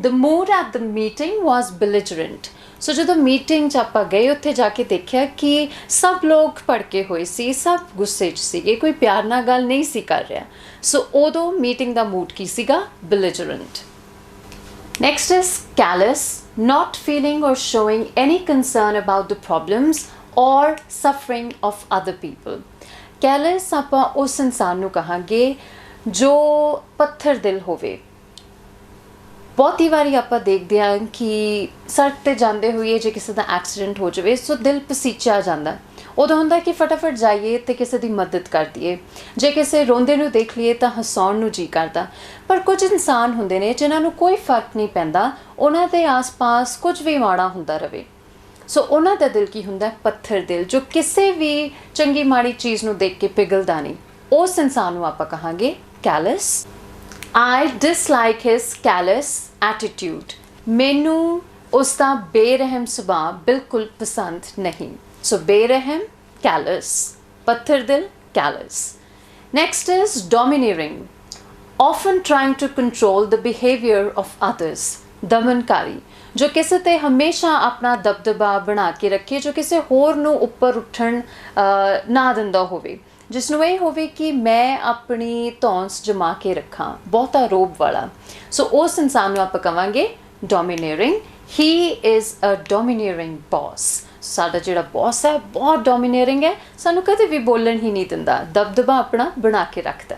The mood at the meeting was belligerent। ਸੋ ਜਦੋਂ ਮੀਟਿੰਗ 'ਚ ਆਪਾਂ ਗਏ ਉੱਥੇ ਜਾ ਕੇ ਦੇਖਿਆ ਕਿ ਸਭ ਲੋਕ ਭੜਕੇ ਹੋਏ ਸੀ, ਸਭ ਗੁੱਸੇ 'ਚ ਸੀਗੇ, ਕੋਈ ਪਿਆਰ ਨਾਲ ਗੱਲ ਨਹੀਂ ਸੀ ਕਰ ਰਿਹਾ। ਸੋ ਉਦੋਂ ਮੀਟਿੰਗ ਦਾ ਮੂਡ ਕੀ ਸੀਗਾ? belligerent। Next is callous, not feeling or showing any concern about the problems or suffering of other people। callous ਆਪਾਂ ਉਸ ਇਨਸਾਨ ਨੂੰ ਕਹਾਂਗੇ ਜੋ ਪੱਥਰ ਦਿਲ ਹੋਵੇ। ਬਹੁਤੀ ਵਾਰੀ ਆਪਾਂ ਦੇਖਦੇ ਹਾਂ ਕਿ ਸੜਕ 'ਤੇ ਜਾਂਦੇ ਹੋਈਏ ਜੇ ਕਿਸੇ ਦਾ ਐਕਸੀਡੈਂਟ ਹੋ ਜਾਵੇ ਸੋ ਦਿਲ ਪਸੀਚਿਆ ਜਾਂਦਾ। ਉਦੋਂ ਹੁੰਦਾ ਕਿ ਫਟਾਫਟ ਜਾਈਏ ਅਤੇ ਕਿਸੇ ਦੀ ਮਦਦ ਕਰ ਦਈਏ। ਜੇ ਕਿਸੇ ਰੋਂਦੇ ਨੂੰ ਦੇਖ ਲਈਏ ਤਾਂ ਹਸਾਉਣ ਨੂੰ ਜੀ ਕਰਦਾ। ਪਰ ਕੁਝ ਇਨਸਾਨ ਹੁੰਦੇ ਨੇ ਜਿਨ੍ਹਾਂ ਨੂੰ ਕੋਈ ਫਰਕ ਨਹੀਂ ਪੈਂਦਾ, ਉਹਨਾਂ ਦੇ ਆਸ-ਪਾਸ ਕੁਝ ਵੀ ਮਾੜਾ ਹੁੰਦਾ ਰਹੇ, ਸੋ ਉਹਨਾਂ ਦਾ ਦਿਲ ਕੀ ਹੁੰਦਾ? ਪੱਥਰ ਦਿਲ, ਜੋ ਕਿਸੇ ਵੀ ਚੰਗੀ ਮਾੜੀ ਚੀਜ਼ ਨੂੰ ਦੇਖ ਕੇ ਪਿਘਲਦਾ ਨਹੀਂ। ਉਸ ਇਨਸਾਨ ਨੂੰ ਆਪਾਂ ਕਹਾਂਗੇ callous। I dislike his callous attitude। ਮੈਨੂੰ ਉਸ ਦਾ ਬੇਰਹਿਮ ਸੁਭਾਅ ਬਿਲਕੁਲ ਪਸੰਦ ਨਹੀਂ। ਸੋ ਬੇਰਹਿਮ callous, ਪੱਥਰ ਦਿਲ callous। Next is domineering, often trying to control the behavior of others। ਦਮਨਕਾਰੀ, ਜੋ ਕਿਸੇ 'ਤੇ ਹਮੇਸ਼ਾ ਆਪਣਾ ਦਬਦਬਾ ਬਣਾ ਕੇ ਰੱਖੇ, ਜੋ ਕਿਸੇ ਹੋਰ ਨੂੰ ਉੱਪਰ ਉੱਠਣ ਨਾ ਦਿੰਦਾ ਹੋਵੇ, ਜਿਸ ਨੂੰ ਇਹ ਹੋਵੇ ਕਿ ਮੈਂ ਆਪਣੀ ਧੌਂਸ ਜਮਾ ਕੇ ਰੱਖਾਂ, ਬਹੁਤਾ ਰੋਬ ਵਾਲਾ। ਸੋ ਉਸ ਇਨਸਾਨ ਨੂੰ ਆਪਾਂ ਕਵਾਂਗੇ domineering। He is a domineering boss। ਸਾਡਾ ਜਿਹੜਾ ਬੌਸ ਹੈ ਬਹੁਤ ਡੋਮੀਨੇਰਿੰਗ ਹੈ, ਸਾਨੂੰ ਕਦੇ ਵੀ ਬੋਲਣ ਹੀ ਨਹੀਂ ਦਿੰਦਾ, ਦਬਦਬਾ ਆਪਣਾ ਬਣਾ ਕੇ ਰੱਖਦਾ।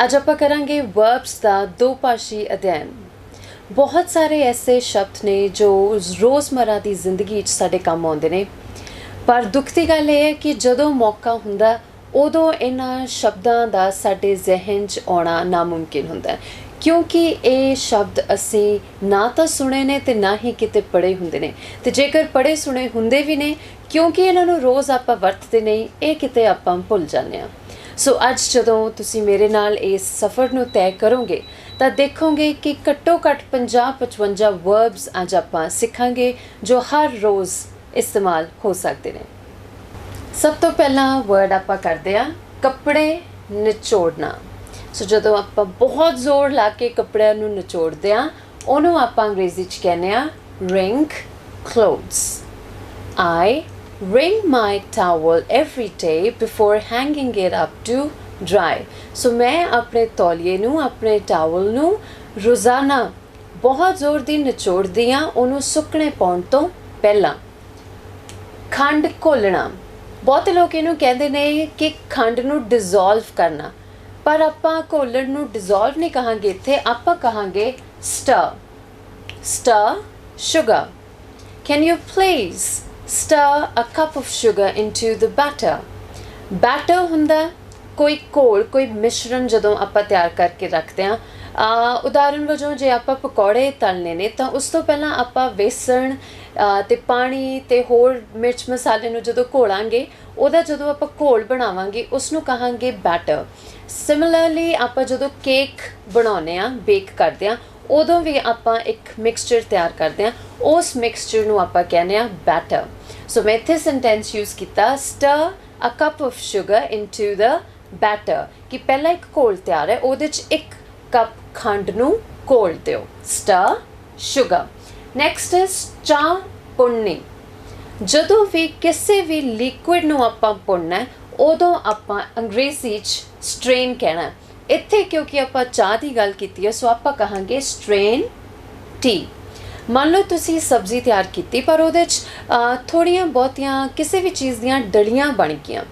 ਅੱਜ ਆਪਾਂ ਕਰਾਂਗੇ ਵਰਬਸ ਦਾ ਦੋਭਾਸ਼ੀ ਅਧਿਐਨ। ਬਹੁਤ ਸਾਰੇ ਐਸੇ ਸ਼ਬਦ ਨੇ ਜੋ ਰੋਜ਼ਮਰਾ ਦੀ ਜ਼ਿੰਦਗੀ 'ਚ ਸਾਡੇ ਕੰਮ ਆਉਂਦੇ ਨੇ, ਪਰ ਦੁੱਖ ਦੀ ਗੱਲ ਇਹ ਹੈ ਕਿ ਜਦੋਂ ਮੌਕਾ ਹੁੰਦਾ ਉਦੋਂ ਇਹਨਾਂ ਸ਼ਬਦਾਂ ਦਾ ਸਾਡੇ ਜ਼ਿਹਨ 'ਚ ਆਉਣਾ ਨਾਮੁਮਕਿਨ ਹੁੰਦਾ, ਕਿਉਂਕਿ ਇਹ ਸ਼ਬਦ ਅਸੀਂ ਨਾ ਤਾਂ ਸੁਣੇ ਨੇ ਅਤੇ ਨਾ ਹੀ ਕਿਤੇ ਪੜ੍ਹੇ ਹੁੰਦੇ ਨੇ, ਅਤੇ ਜੇਕਰ ਪੜ੍ਹੇ ਸੁਣੇ ਹੁੰਦੇ ਵੀ ਨੇ, ਕਿਉਂਕਿ ਇਹਨਾਂ ਨੂੰ ਰੋਜ਼ ਆਪਾਂ ਵਰਤਦੇ ਨਹੀਂ, ਇਹ ਕਿਤੇ ਆਪਾਂ ਭੁੱਲ ਜਾਂਦੇ ਹਾਂ। ਸੋ ਅੱਜ ਜਦੋਂ ਤੁਸੀਂ ਮੇਰੇ ਨਾਲ ਇਸ ਸਫ਼ਰ ਨੂੰ ਤੈਅ ਕਰੋਗੇ ਤਾਂ ਦੇਖੋਗੇ ਕਿ ਘੱਟੋ ਘੱਟ 50-55 ਵਰਬਸ ਅੱਜ ਆਪਾਂ ਸਿੱਖਾਂਗੇ ਜੋ ਹਰ ਰੋਜ਼ ਇਸਤੇਮਾਲ ਹੋ ਸਕਦੇ ਨੇ। ਸਭ ਤੋਂ ਪਹਿਲਾਂ ਵਰਡ ਆਪਾਂ ਕਰਦੇ ਹਾਂ ਕੱਪੜੇ ਨਿਚੋੜਨਾ। ਸੋ ਜਦੋਂ ਆਪਾਂ ਬਹੁਤ ਜ਼ੋਰ ਲਾ ਕੇ ਕੱਪੜਿਆਂ ਨੂੰ ਨਿਚੋੜਦੇ ਹਾਂ ਉਹਨੂੰ ਆਪਾਂ ਅੰਗਰੇਜ਼ੀ 'ਚ ਕਹਿੰਦੇ ਹਾਂ wring clothes। I wring my towel every day before hanging it up to dry। ਸੋ ਮੈਂ ਆਪਣੇ ਤੌਲੀਏ ਨੂੰ, ਆਪਣੇ ਟਾਵਲ ਨੂੰ ਰੋਜ਼ਾਨਾ ਬਹੁਤ ਜ਼ੋਰ ਦੀ ਨਿਚੋੜਦੀ ਹਾਂ ਉਹਨੂੰ ਸੁੱਕਣੇ ਪਾਉਣ ਤੋਂ ਪਹਿਲਾਂ। ਖੰਡ ਘੋਲਣਾ, ਬਹੁਤ ਲੋਕ ਇਹਨੂੰ ਕਹਿੰਦੇ ਨੇ ਕਿ ਖੰਡ ਨੂੰ ਡਿਜ਼ੋਲਵ ਕਰਨਾ, ਪਰ ਆਪਾਂ ਘੋਲਣ ਨੂੰ ਡਿਜ਼ੋਲਵ ਨਹੀਂ ਕਹਾਂਗੇ, ਇੱਥੇ ਆਪਾਂ ਕਹਾਂਗੇ ਸਟਰ। ਸਟਰ sugar। Can you please stir a cup of sugar into the batter? Batter ਹੁੰਦਾ ਕੋਈ ਘੋਲ, ਕੋਈ ਮਿਸ਼ਰਣ ਜਦੋਂ ਆਪਾਂ ਤਿਆਰ ਕਰਕੇ ਰੱਖਦੇ ਹਾਂ, ਉਦਾਹਰਨ ਵਜੋਂ ਜੇ ਆਪਾਂ ਪਕੌੜੇ ਤਲਨੇ ਨੇ ਤਾਂ ਉਸ ਤੋਂ ਪਹਿਲਾਂ ਆਪਾਂ ਵੇਸਣ ਤੇ ਪਾਣੀ ਤੇ ਹੋਰ ਮਿਰਚ ਮਸਾਲੇ ਨੂੰ ਜਦੋਂ ਘੋਲਾਂਗੇ, ਉਹਦਾ ਜਦੋਂ ਆਪਾਂ ਘੋਲ ਬਣਾਵਾਂਗੇ ਉਸ ਨੂੰ ਕਹਾਂਗੇ ਬੈਟਰ। ਸਿਮਿਲਰਲੀ ਆਪਾਂ ਜਦੋਂ ਕੇਕ ਬਣਾਉਂਦੇ ਹਾਂ, ਬੇਕ ਕਰਦੇ ਹਾਂ, ਉਦੋਂ ਵੀ ਆਪਾਂ ਇੱਕ ਮਿਕਸਚਰ ਤਿਆਰ ਕਰਦੇ ਹਾਂ, ਉਸ ਮਿਕਸਚਰ ਨੂੰ ਆਪਾਂ ਕਹਿੰਦੇ ਹਾਂ ਬੈਟਰ। ਸੋ ਮੈਂ ਇੱਥੇ ਸੈਂਟੈਂਸ ਯੂਜ਼ ਕੀਤਾ, stir a cup of sugar into the batter, ਕਿ ਪਹਿਲਾਂ ਇੱਕ ਘੋਲ ਤਿਆਰ ਹੈ, ਉਹਦੇ 'ਚ 1 ਕੱਪ ਖੰਡ ਨੂੰ ਘੋਲ ਦਿਓ, ਸਟਰ ਸ਼ੂਗਰ। ਨੈਕਸਟ ਇਜ਼ ਚਾਹ ਪੁਣਨੀ। ਜਦੋਂ ਵੀ ਕਿਸੇ ਵੀ ਲਿਕੁਇਡ ਨੂੰ ਆਪਾਂ ਪੁਣਨਾ ਹੈ, ਉਦੋਂ ਆਪਾਂ ਅੰਗਰੇਜ਼ੀ 'ਚ ਸਟ੍ਰੇਨ ਕਹਿਣਾ। ਇੱਥੇ ਕਿਉਂਕਿ ਆਪਾਂ ਚਾਹ ਦੀ ਗੱਲ ਕੀਤੀ ਹੈ, ਸੋ ਆਪਾਂ ਕਹਾਂਗੇ ਸਟ੍ਰੇਨ ਟੀ। ਮੰਨ ਲਓ ਤੁਸੀਂ ਸਬਜ਼ੀ ਤਿਆਰ ਕੀਤੀ ਪਰ ਉਹਦੇ 'ਚ ਥੋੜ੍ਹੀਆਂ ਬਹੁਤੀਆਂ ਕਿਸੇ ਵੀ ਚੀਜ਼ ਦੀਆਂ ਡਲੀਆਂ ਬਣ ਗਈਆਂ,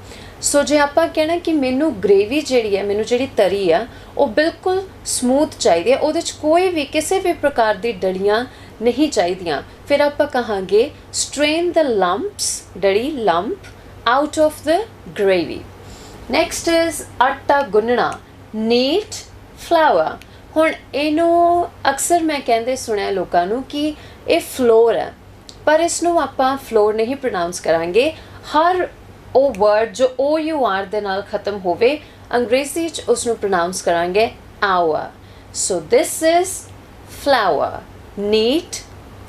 ਸੋ ਜੇ ਆਪਾਂ ਕਹਿਣਾ ਕਿ ਮੈਨੂੰ ਗ੍ਰੇਵੀ ਜਿਹੜੀ ਹੈ, ਮੈਨੂੰ ਜਿਹੜੀ ਤਰੀ ਆ ਉਹ ਬਿਲਕੁਲ ਸਮੂਥ ਚਾਹੀਦੀ ਹੈ, ਉਹਦੇ 'ਚ ਕੋਈ ਵੀ ਕਿਸੇ ਵੀ ਪ੍ਰਕਾਰ ਦੀ ਡਲੀਆਂ ਨਹੀਂ ਚਾਹੀਦੀਆਂ, ਫਿਰ ਆਪਾਂ ਕਹਾਂਗੇ ਸਟ੍ਰੇਨ ਦ ਲੰਪਸ, ਡਲੀ lump out of the gravy. Next is ਆਟਾ ਗੁੰਨਣਾ, ਨੀਟ ਫਲਾਵਰ। ਹੁਣ ਇਹਨੂੰ ਅਕਸਰ ਮੈਂ ਕਹਿੰਦੇ ਸੁਣਿਆ ਲੋਕਾਂ ਨੂੰ ਕਿ ਇਹ ਫਲੋਰ ਹੈ, ਪਰ ਇਸ ਨੂੰ ਆਪਾਂ ਫਲੋਰ ਨਹੀਂ ਪ੍ਰੋਨਾਊਂਸ ਕਰਾਂਗੇ। ਹਰ ਉਹ ਵਰਡ ਜੋ OUR ਦੇ ਨਾਲ ਖਤਮ ਹੋਵੇ, ਅੰਗਰੇਜ਼ੀ 'ਚ ਉਸ ਨੂੰ ਪ੍ਰੋਨਾਊਂਸ ਕਰਾਂਗੇ hour. So this is flower, knead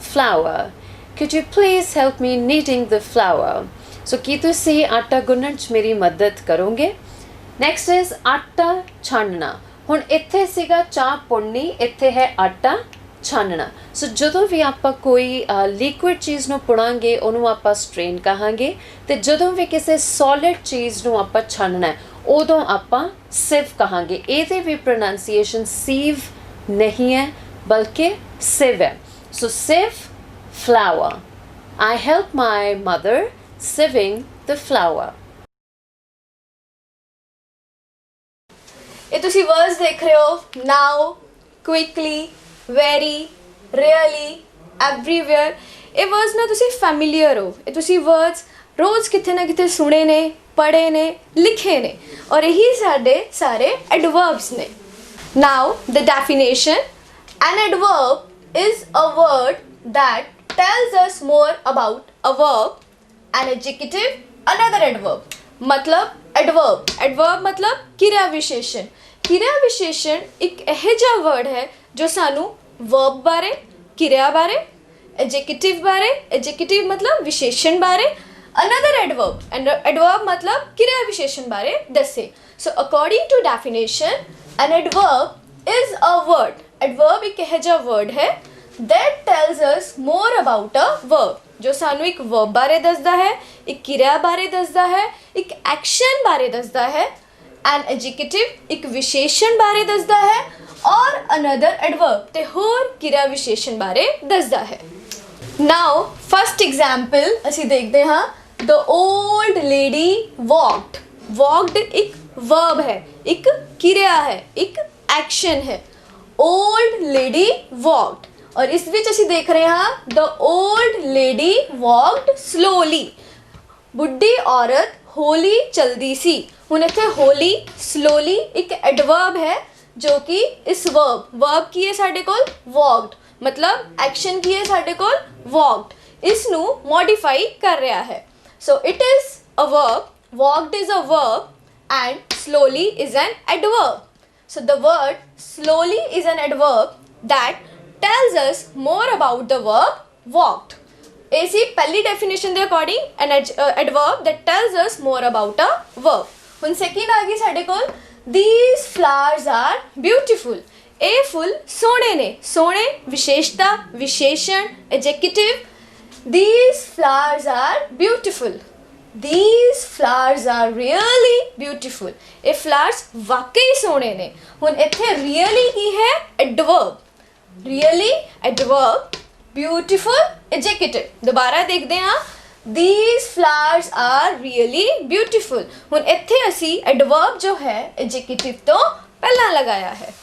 flour. Could you please help me kneading the flour? So ਕੀ ਤੁਸੀਂ ਆਟਾ ਗੁੰਨਣ 'ਚ ਮੇਰੀ ਮਦਦ ਕਰੋਗੇ? ਨੈਕਸਟ ਇਜ਼ ਆਟਾ ਛਾਣਨਾ। ਹੁਣ ਇੱਥੇ ਸੀਗਾ ਚਾਹ ਪੁਣਨੀ, ਇੱਥੇ ਹੈ ਆਟਾ ਛਾਣਨਾ। ਸੋ ਜਦੋਂ ਵੀ ਆਪਾਂ ਕੋਈ ਲਿਕੁਇਡ ਚੀਜ਼ ਨੂੰ ਪੁਣਾਂਗੇ ਉਹਨੂੰ ਆਪਾਂ ਸਟ੍ਰੇਨ ਕਹਾਂਗੇ, ਤੇ ਜਦੋਂ ਵੀ ਕਿਸੇ ਸੋਲਿਡ ਚੀਜ਼ ਨੂੰ ਆਪਾਂ ਛਾਣਨਾ ਹੈ ਉਦੋਂ ਆਪਾਂ ਸਿਵ ਕਹਾਂਗੇ। ਇਹਦੇ ਵੀ ਪ੍ਰੋਨਾਂਸੀਏਸ਼ਨ ਸੀਵ ਨਹੀਂ ਹੈ ਬਲਕਿ ਸਿਵ ਹੈ। So sieve flour, I help my mother sieving the flour. ਇਹ ਤੁਸੀਂ ਵਰਡਸ ਦੇਖ ਰਹੇ ਹੋ, ਨਾਓ, ਕੁਇਕਲੀ, ਵੈਰੀ, ਰੀਅਲੀ, ਐਵਰੀਵੇਅਰ। ਇਹ ਵਰਡਸ ਨਾ ਤੁਸੀਂ ਫੈਮਿਲੀਅਰ ਹੋ, ਇਹ ਤੁਸੀਂ ਵਰਡਸ ਰੋਜ਼ ਕਿਤੇ ਨਾ ਕਿਤੇ ਸੁਣੇ ਨੇ, ਪੜ੍ਹੇ ਨੇ, ਲਿਖੇ ਨੇ, ਔਰ ਇਹੀ ਸਾਡੇ ਸਾਰੇ ਐਡਵਰਬਸ ਨੇ। Now the definition, an adverb is a word that tells us more about a verb, an adjective another adverb। मतलब adverb मतलब ਕਿਰਿਆ ਵਿਸ਼ੇਸ਼ਣ। ਕਿਰਿਆ ਵਿਸ਼ੇਸ਼ਣ ਇੱਕ ਇਹੋ ਜਿਹਾ ਵਰਡ ਹੈ ਜੋ ਸਾਨੂੰ verb ਬਾਰੇ, ਕਿਰਿਆ ਬਾਰੇ, adjective ਬਾਰੇ, adjective मतलब ਵਿਸ਼ੇਸ਼ਣ ਬਾਰੇ, another adverb and adverb मतलब ਕਿਰਿਆ ਵਿਸ਼ੇਸ਼ਣ ਬਾਰੇ ਦੱਸੇ। So according to definition, an adverb is a word, adverb ਇੱਕ ਇਹੋ ਜਿਹਾ word ਹੈ that tells us more about a verb, ਜੋ ਸਾਨੂੰ ਇੱਕ verb ਬਾਰੇ ਦੱਸਦਾ ਹੈ, ਇੱਕ ਕਿਰਿਆ ਬਾਰੇ ਦੱਸਦਾ ਹੈ, ਇੱਕ ਐਕਸ਼ਨ ਬਾਰੇ ਦੱਸਦਾ ਹੈ। an adjective ਇੱਕ ਵਿਸ਼ੇਸ਼ਣ ਬਾਰੇ ਦੱਸਦਾ ਹੈ, ਔਰ another adverb ਤੇ ਹੋਰ ਕਿਰਿਆ ਵਿਸ਼ੇਸ਼ਣ ਬਾਰੇ ਦੱਸਦਾ ਹੈ। now first example ਅਸੀਂ ਦੇਖਦੇ ਹਾਂ, the old lady walked। walked ਇੱਕ verb ਹੈ, ਇੱਕ ਕਿਰਿਆ ਹੈ, ਇੱਕ ਐਕਸ਼ਨ ਹੈ। old lady walked, और इस विच असी देख रहे हाँ, the old lady walked slowly. बुढ़ी औरत होली चलदी सी। हुण इत्थे होली, स्लोली एक एडवर्ब है जो कि इस वर्ब की है साडे कोल वॉकड, मतलब एक्शन की है साडे कोल वॉकड, इसनू मॉडिफाई कर रहा है। So it is a verb, walked is a verb and slowly is an adverb. So the word slowly is an adverb that tells us more about the verb walked. AC पहली definition के according an adverb that tells us more about a verb. ਹੁਣ second आ गई साडे कोल, these flowers are beautiful। ਇਹ full सोहणे ने, सोहणे विशेषता, विशेषण, adjective। these flowers are beautiful, these flowers are really beautiful। ਇਹ flowers वाकई सोहणे ने। ਹੁਣ ਇੱਥੇ really ਕੀ ਹੈ? adverb। really adverb, beautiful adjective। दोबारा देखते हैं, these flowers are really beautiful। हुन इत्थे असी adverb जो है adjective तो पहला लगाया है।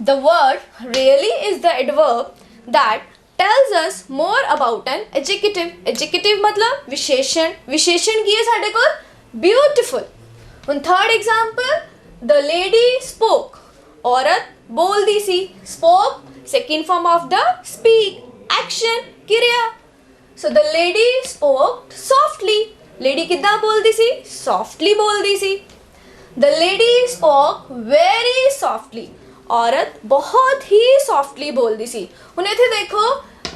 the word really is the adverb that tells us more about an adjective। adjective मतलब विशेषण, विशेषण की है साडे कोल beautiful। हुन third example, the lady spoke। औरत बोलदी सी, spoke, second form of the speak, action, क्रिया. So the lady spoke softly. Lady किद्दां बोलदी सी? Softly बोलदी सी. The lady spoke very softly. औरत बहुत ही softly बोलदी सी. ਹੁਣ ਇੱਥੇ ਦੇਖੋ,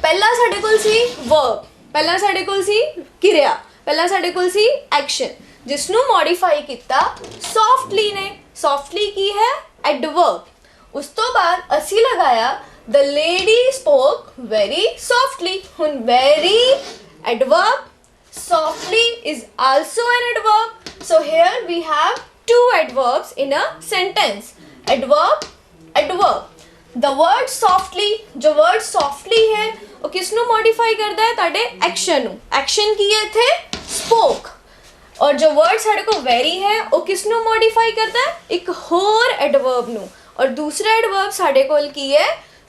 ਪਹਿਲਾਂ ਸਾਡੇ ਕੋਲ ਸੀ verb, ਪਹਿਲਾਂ ਸਾਡੇ ਕੋਲ ਸੀ ਕਿਰਿਆ, ਪਹਿਲਾਂ ਸਾਡੇ ਕੋਲ ਸੀ ਐਕਸ਼ਨ, ਜਿਸ ਨੂੰ ਮੋਡੀਫਾਈ ਕੀਤਾ softly ਨੇ. softly ਕੀ ਹੈ? ਐਡਵਰਬ. ਉਸ ਤੋਂ ਬਾਅਦ ਅਸੀਂ ਲਗਾਇਆ the lady spoke very softly. ਹੁਣ very adverb, softly is also an adverb. So here we have two adverbs in a sentence. Adverb, adverb. The word softly, जो word softly है वो किस ਨੂੰ modify करता है? ਤੁਹਾਡੇ action ਨੂੰ. action ਕੀ ਹੈ ਇੱਥੇ? spoke. और जो word ਸਾਡੇ ਕੋਲ very है वो किस ਨੂੰ modify करता है? ਇੱਕ ਹੋਰ adverb ਨੂੰ. और दूसरा adverb ਸਾਡੇ ਕੋਲ ਕੀ ਹੈ?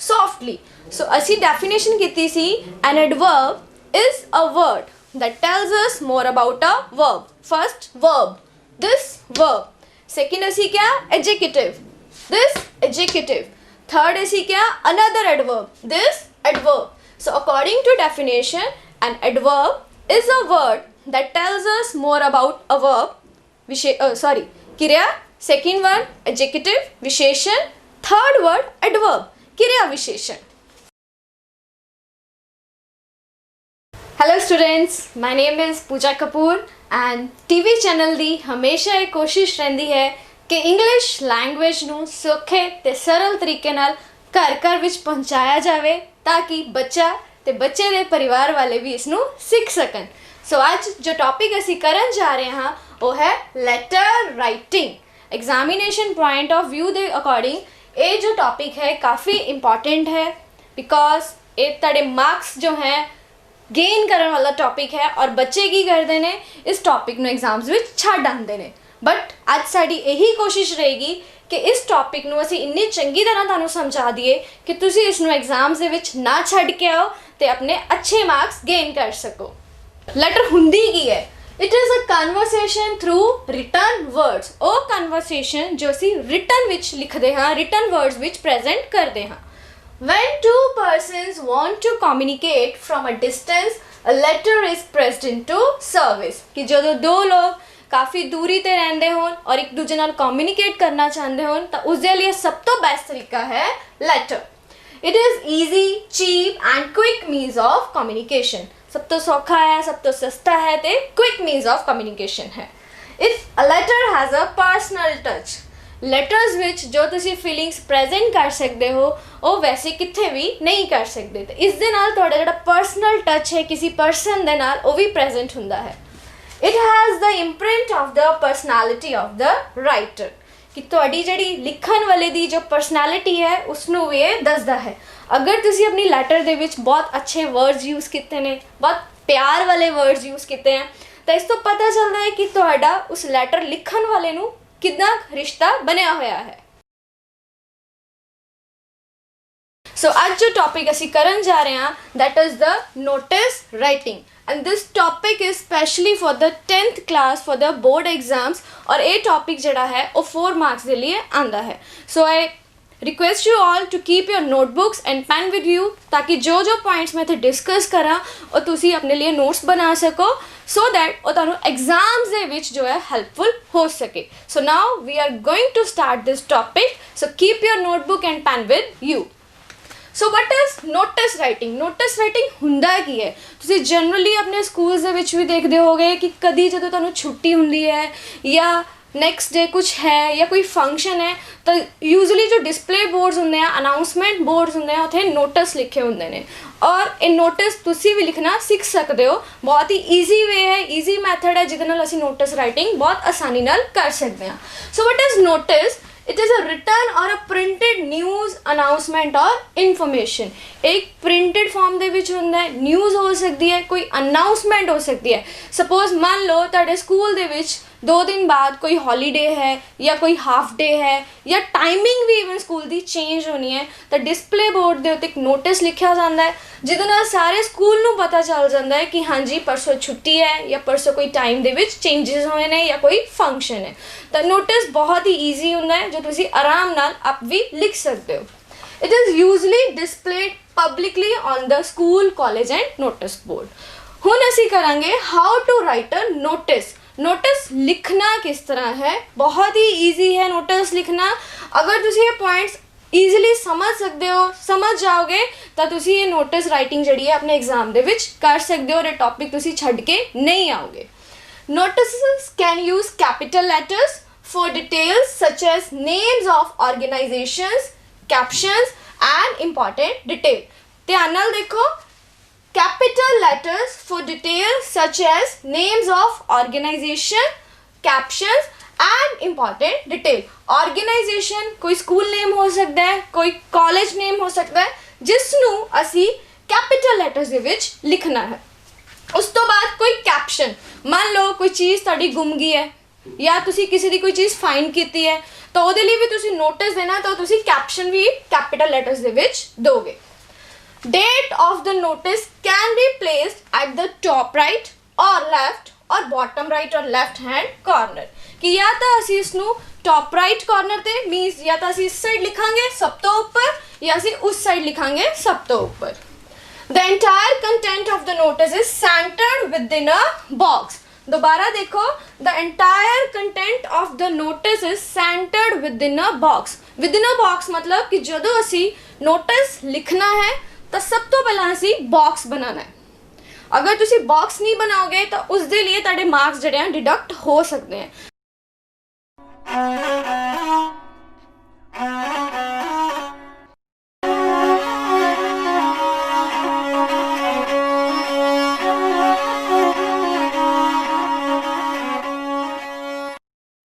softly. So ਅਸੀਂ definition ਕੀਤੀ ਸੀ, an adverb is a word that tells us more about a verb. First verb, this verb. Second ਅਸੀਂ क्या? adjective, this adjective. Third ਅਸੀਂ क्या? another adverb, this adverb. So according to definition, an adverb is a word that tells us more about a verb. क्रिया. Second one adjective, विशेषण. Third word adverb, क्रिया विशेषण. Hello students, my name is Pooja Kapoor and TV channel दी हमेशा एक कोशिश रहिंदी है कि इंग्लिश लैंग्वेज नूं सौखे ते सरल तरीके नाल घर घर विच पहुंचाया जाए ताकि बच्चा ते बच्चे दे परिवार वाले भी इस नूं सीख सकन. सो आज जो टॉपिक असी करन जा रहे हैं वो है letter writing. Examination point of view दे अकॉर्डिंग ये जो टॉपिक है काफ़ी इंपॉर्टेंट है बिकॉज ये तड़े मार्क्स जो हैं गेन करने वाला टॉपिक है और बच्चे की करते ने इस टॉपिक ਨੂੰ एग्जाम्स ਵਿੱਚ ਛੱਡ ਆਉਂਦੇ ਨੇ. बट ਅੱਜ ਸਾਡੀ ਇਹੀ ਕੋਸ਼ਿਸ਼ ਰਹੇਗੀ ਕਿ ਇਸ ਟੌਪਿਕ ਨੂੰ ਅਸੀਂ ਇੰਨੀ ਚੰਗੀ ਤਰ੍ਹਾਂ ਤੁਹਾਨੂੰ ਸਮਝਾ ਦਈਏ ਕਿ ਤੁਸੀਂ ਇਸ ਨੂੰ ਐਗਜ਼ਾਮਸ ਦੇ ਵਿੱਚ ਨਾ ਛੱਡ ਕੇ ਆਓ ਤੇ ਆਪਣੇ ਅੱਛੇ ਮਾਰਕਸ ਗੇਨ ਕਰ ਸਕੋ. ਲੈਟਰ ਹੁੰਦੀ ਕੀ ਹੈ? It is a conversation through written words. ਉਹ कन्वर्सेशन जो ਅਸੀਂ रिटन ਵਿੱਚ ਲਿਖਦੇ ਹਾਂ, रिटन वर्ड्स ਵਿੱਚ ਪ੍ਰੈਜ਼ੈਂਟ ਕਰਦੇ ਹਾਂ. When two persons want to communicate from a distance, a letter is pressed into service. कि ਜਦੋਂ ਦੋ ਲੋग ਕਾਫੀ ਦੂਰੀ ਤੇ ਰਹਿੰਦੇ ਹੋਣ ਔਰ ਇੱਕ ਦੂਜੇ ਨਾਲ ਕਮਿਊਨੀਕੇਟ ਕਰਨਾ ਚਾਹੁੰਦੇ ਹੋਣ ਤਾਂ ਉਸ ਦੇ ਲਈ ਸਭ ਤੋਂ ਬੈਸਟ ਤਰੀਕਾ ਹੈ letter. It is easy, cheap and quick means of communication. सब तो सौखा है, सब तो सस्ता है ते क्विक मीन्स ऑफ कम्युनिकेशन है. If a letter has a personal touch, letters ਵਿੱਚ ਜੋ ਤੁਸੀਂ ਫੀਲਿੰਗਸ ਪ੍ਰੈਜ਼ੈਂਟ ਕਰ ਸਕਦੇ ਹੋ ਉਹ ਵੈਸੇ ਕਿੱਥੇ ਵੀ ਨਹੀਂ ਕਰ ਸਕਦੇ. ਤੇ ਇਸ ਦੇ ਨਾਲ ਤੁਹਾਡਾ ਜਿਹੜਾ ਪਰਸਨਲ ਟੱਚ ਹੈ ਕਿਸੇ ਪਰਸਨ ਦੇ ਨਾਲ ਉਹ ਵੀ ਪ੍ਰੈਜ਼ੈਂਟ ਹੁੰਦਾ ਹੈ. It has the imprint of the personality of the writer. ਕਿ ਤੁਹਾਡੀ ਜਿਹੜੀ ਲਿਖਣ ਵਾਲੇ ਦੀ ਜੋ ਪਰਸਨੈਲਿਟੀ ਹੈ ਉਸ ਨੂੰ ਵੀ ਇਹ ਦੱਸਦਾ ਹੈ. ਅਗਰ ਤੁਸੀਂ ਆਪਣੀ ਲੈਟਰ ਦੇ ਵਿੱਚ ਬਹੁਤ ਅੱਛੇ ਵਰਡਸ ਯੂਜ਼ ਕੀਤੇ ਨੇ, ਬਹੁਤ ਪਿਆਰ ਵਾਲੇ ਵਰਡਸ ਯੂਜ਼ ਕੀਤੇ ਹੈ ਤਾਂ ਇਸ ਤੋਂ ਪਤਾ ਚੱਲਦਾ ਹੈ ਕਿ ਤੁਹਾਡਾ ਉਸ ਲੈਟਰ ਲਿਖਣ ਵਾਲੇ ਨੂੰ कितना रिश्ता बनया होया है. सो आज जो टॉपिक असी करन जा रहे हैं that is the notice writing and this topic is specially for the 10th class for the board exams. और ये टॉपिक जड़ा है वो 4 मार्क्स के लिए आंदा है. So I request you all to keep your notebooks and pen with you ताकि जो जो पॉइंट्स मैं इत्थे डिस्कस करा और तुसी अपने लिए नोट्स बना सको सो दैट वो तुहानू एग्जाम्स दे विच जो है हेल्पफुल हो सके. So now we are going to start this topic. So keep your notebook and pen with you. So what is notice writing? Notice writing हुंदा की है? तुसी जनरली अपने स्कूल्स दे विच भी देखदे होगे कि कदी जदों तुहानू छुट्टी हुंदी है या नेक्स्ट डे कुछ है या कोई फंक्शन है तो यूजली जो डिस्प्ले बोर्ड्स होंगे हैं, अनाउंसमेंट बोर्ड्स होंगे हैं, उत्थे नोटिस लिखे होंगे ने. और ये नोटिस तुसी भी लिखना सीख सकते हो. बहुत ही ईजी वे है, ईजी मैथड है जिहदे नाल असीं नोटिस राइटिंग बहुत आसानी नाल कर सकते हैं. So what is notice? It is a written or a printed news announcement or information. एक प्रिंटेड फॉर्म दे विच हुंदा है, न्यूज़ हो सकती है, कोई अनाउंसमेंट हो सकती है. सपोज मान लो तुहाडे स्कूल दे विच 2 दिन बाद कोई हॉलीडे है या कोई हाफ डे है या टाइमिंग भी इवन ਸਕੂਲ ਦੀ ਚੇਂਜ ਹੋਣੀ ਹੈ ਤਾਂ ਡਿਸਪਲੇ ਬੋਰਡ ਦੇ ਉੱਤੇ ਇੱਕ ਨੋਟਿਸ ਲਿਖਿਆ ਜਾਂਦਾ ਹੈ ਜਿਹਦੇ ਨਾਲ ਸਾਰੇ ਸਕੂਲ ਨੂੰ ਪਤਾ ਚੱਲ ਜਾਂਦਾ ਹੈ ਕਿ ਹਾਂਜੀ ਪਰਸੋਂ ਛੁੱਟੀ ਹੈ ਜਾਂ ਪਰਸੋਂ ਕੋਈ ਟਾਈਮ ਦੇ ਵਿੱਚ ਚੇਂਜਸ ਹੋਏ ਨੇ ਜਾਂ ਕੋਈ ਫੰਕਸ਼ਨ ਹੈ ਤਾਂ ਨੋਟਿਸ ਬਹੁਤ ਹੀ ਈਜ਼ੀ ਹੁੰਦਾ ਹੈ ਜੋ ਤੁਸੀਂ ਆਰਾਮ ਨਾਲ ਆਪ ਵੀ ਲਿਖ ਸਕਦੇ ਹੋ It is usually displayed publicly on the school, college and notice board. ਹੁਣ ਅਸੀਂ ਕਰਾਂਗੇ how to write a notice. Notice लिखना किस तरह है बहुत ही ईजी है नोटिस लिखना अगर ਤੁਸੀਂ ਇਹ ਪੁਆਇੰਟਸ ਈਜ਼ੀਲੀ ਸਮਝ ਸਕਦੇ ਹੋ ਸਮਝ ਜਾਓਗੇ ਤਾਂ ਤੁਸੀਂ ਇਹ ਨੋਟਿਸ ਰਾਈਟਿੰਗ ਜਿਹੜੀ ਹੈ ਆਪਣੇ ਐਗਜ਼ਾਮ ਦੇ ਵਿੱਚ ਕਰ ਸਕਦੇ ਹੋ ਔਰ ਇਹ ਟੌਪਿਕ ਤੁਸੀਂ ਛੱਡ ਕੇ ਨਹੀਂ ਆਓਗੇ notices can use capital letters for details such as names of organizations captions and important detail ਧਿਆਨ ਨਾਲ ਦੇਖੋ capital letters for details such as names of organization captions and important detail organization कोई school name हो सकता है कोई college name हो सकता है जिस ਨੂੰ ਅਸੀਂ capital letters ਦੇ ਵਿੱਚ ਲਿਖਣਾ ਹੈ ਉਸ ਤੋਂ ਬਾਅਦ ਕੋਈ caption ਮੰਨ ਲਓ ਕੋਈ ਚੀਜ਼ ਤੁਹਾਡੀ ਗੁੰਮ ਗਈ ਹੈ ਜਾਂ ਤੁਸੀਂ ਕਿਸੇ ਦੀ ਕੋਈ ਚੀਜ਼ ਫਾਈਂਡ ਕੀਤੀ ਹੈ ਤਾਂ ਉਹਦੇ ਲਈ ਵੀ ਤੁਸੀਂ ਨੋਟਿਸ ਦੇਣਾ ਤਾਂ ਤੁਸੀਂ ਕੈਪਸ਼ਨ ਵੀ ਕੈਪੀਟਲ ਲੈਟਰਸ ਦੇ ਵਿੱਚ ਦੋਗੇ date of the notice can be placed at the top right or left or bottom right or left hand corner ਕਿ ਜਾਂ ਤਾਂ ਅਸੀਂ ਇਸ ਨੂੰ top right corner ਤੇ means ਜਾਂ ਤਾਂ ਅਸੀਂ ਇਸ ਸਾਈਡ ਲਿਖਾਂਗੇ ਸਭ ਤੋਂ ਉੱਪਰ ਜਾਂ ਅਸੀਂ ਉਸ ਸਾਈਡ ਲਿਖਾਂਗੇ ਸਭ ਤੋਂ ਉੱਪਰ the entire content of the notice is centered within a box दोबारा देखो the entire content of the notice is centered within a box मतलब कि ਜਦੋਂ ਅਸੀਂ notice ਲਿਖਣਾ ਹੈ ਤਾਂ ਸਭ ਤੋਂ ਪਹਿਲਾਂ ਅਸੀਂ box ਬਣਾਉਣਾ ਹੈ ਅਗਰ ਤੁਸੀਂ box ਨਹੀਂ ਬਣਾਓਗੇ ਤਾਂ ਉਸ ਦੇ ਲਈ ਤੁਹਾਡੇ ਮਾਰਕਸ ਜਿਹੜੇ ਆ ਡਿਡਕਟ ਹੋ ਸਕਦੇ ਹਨ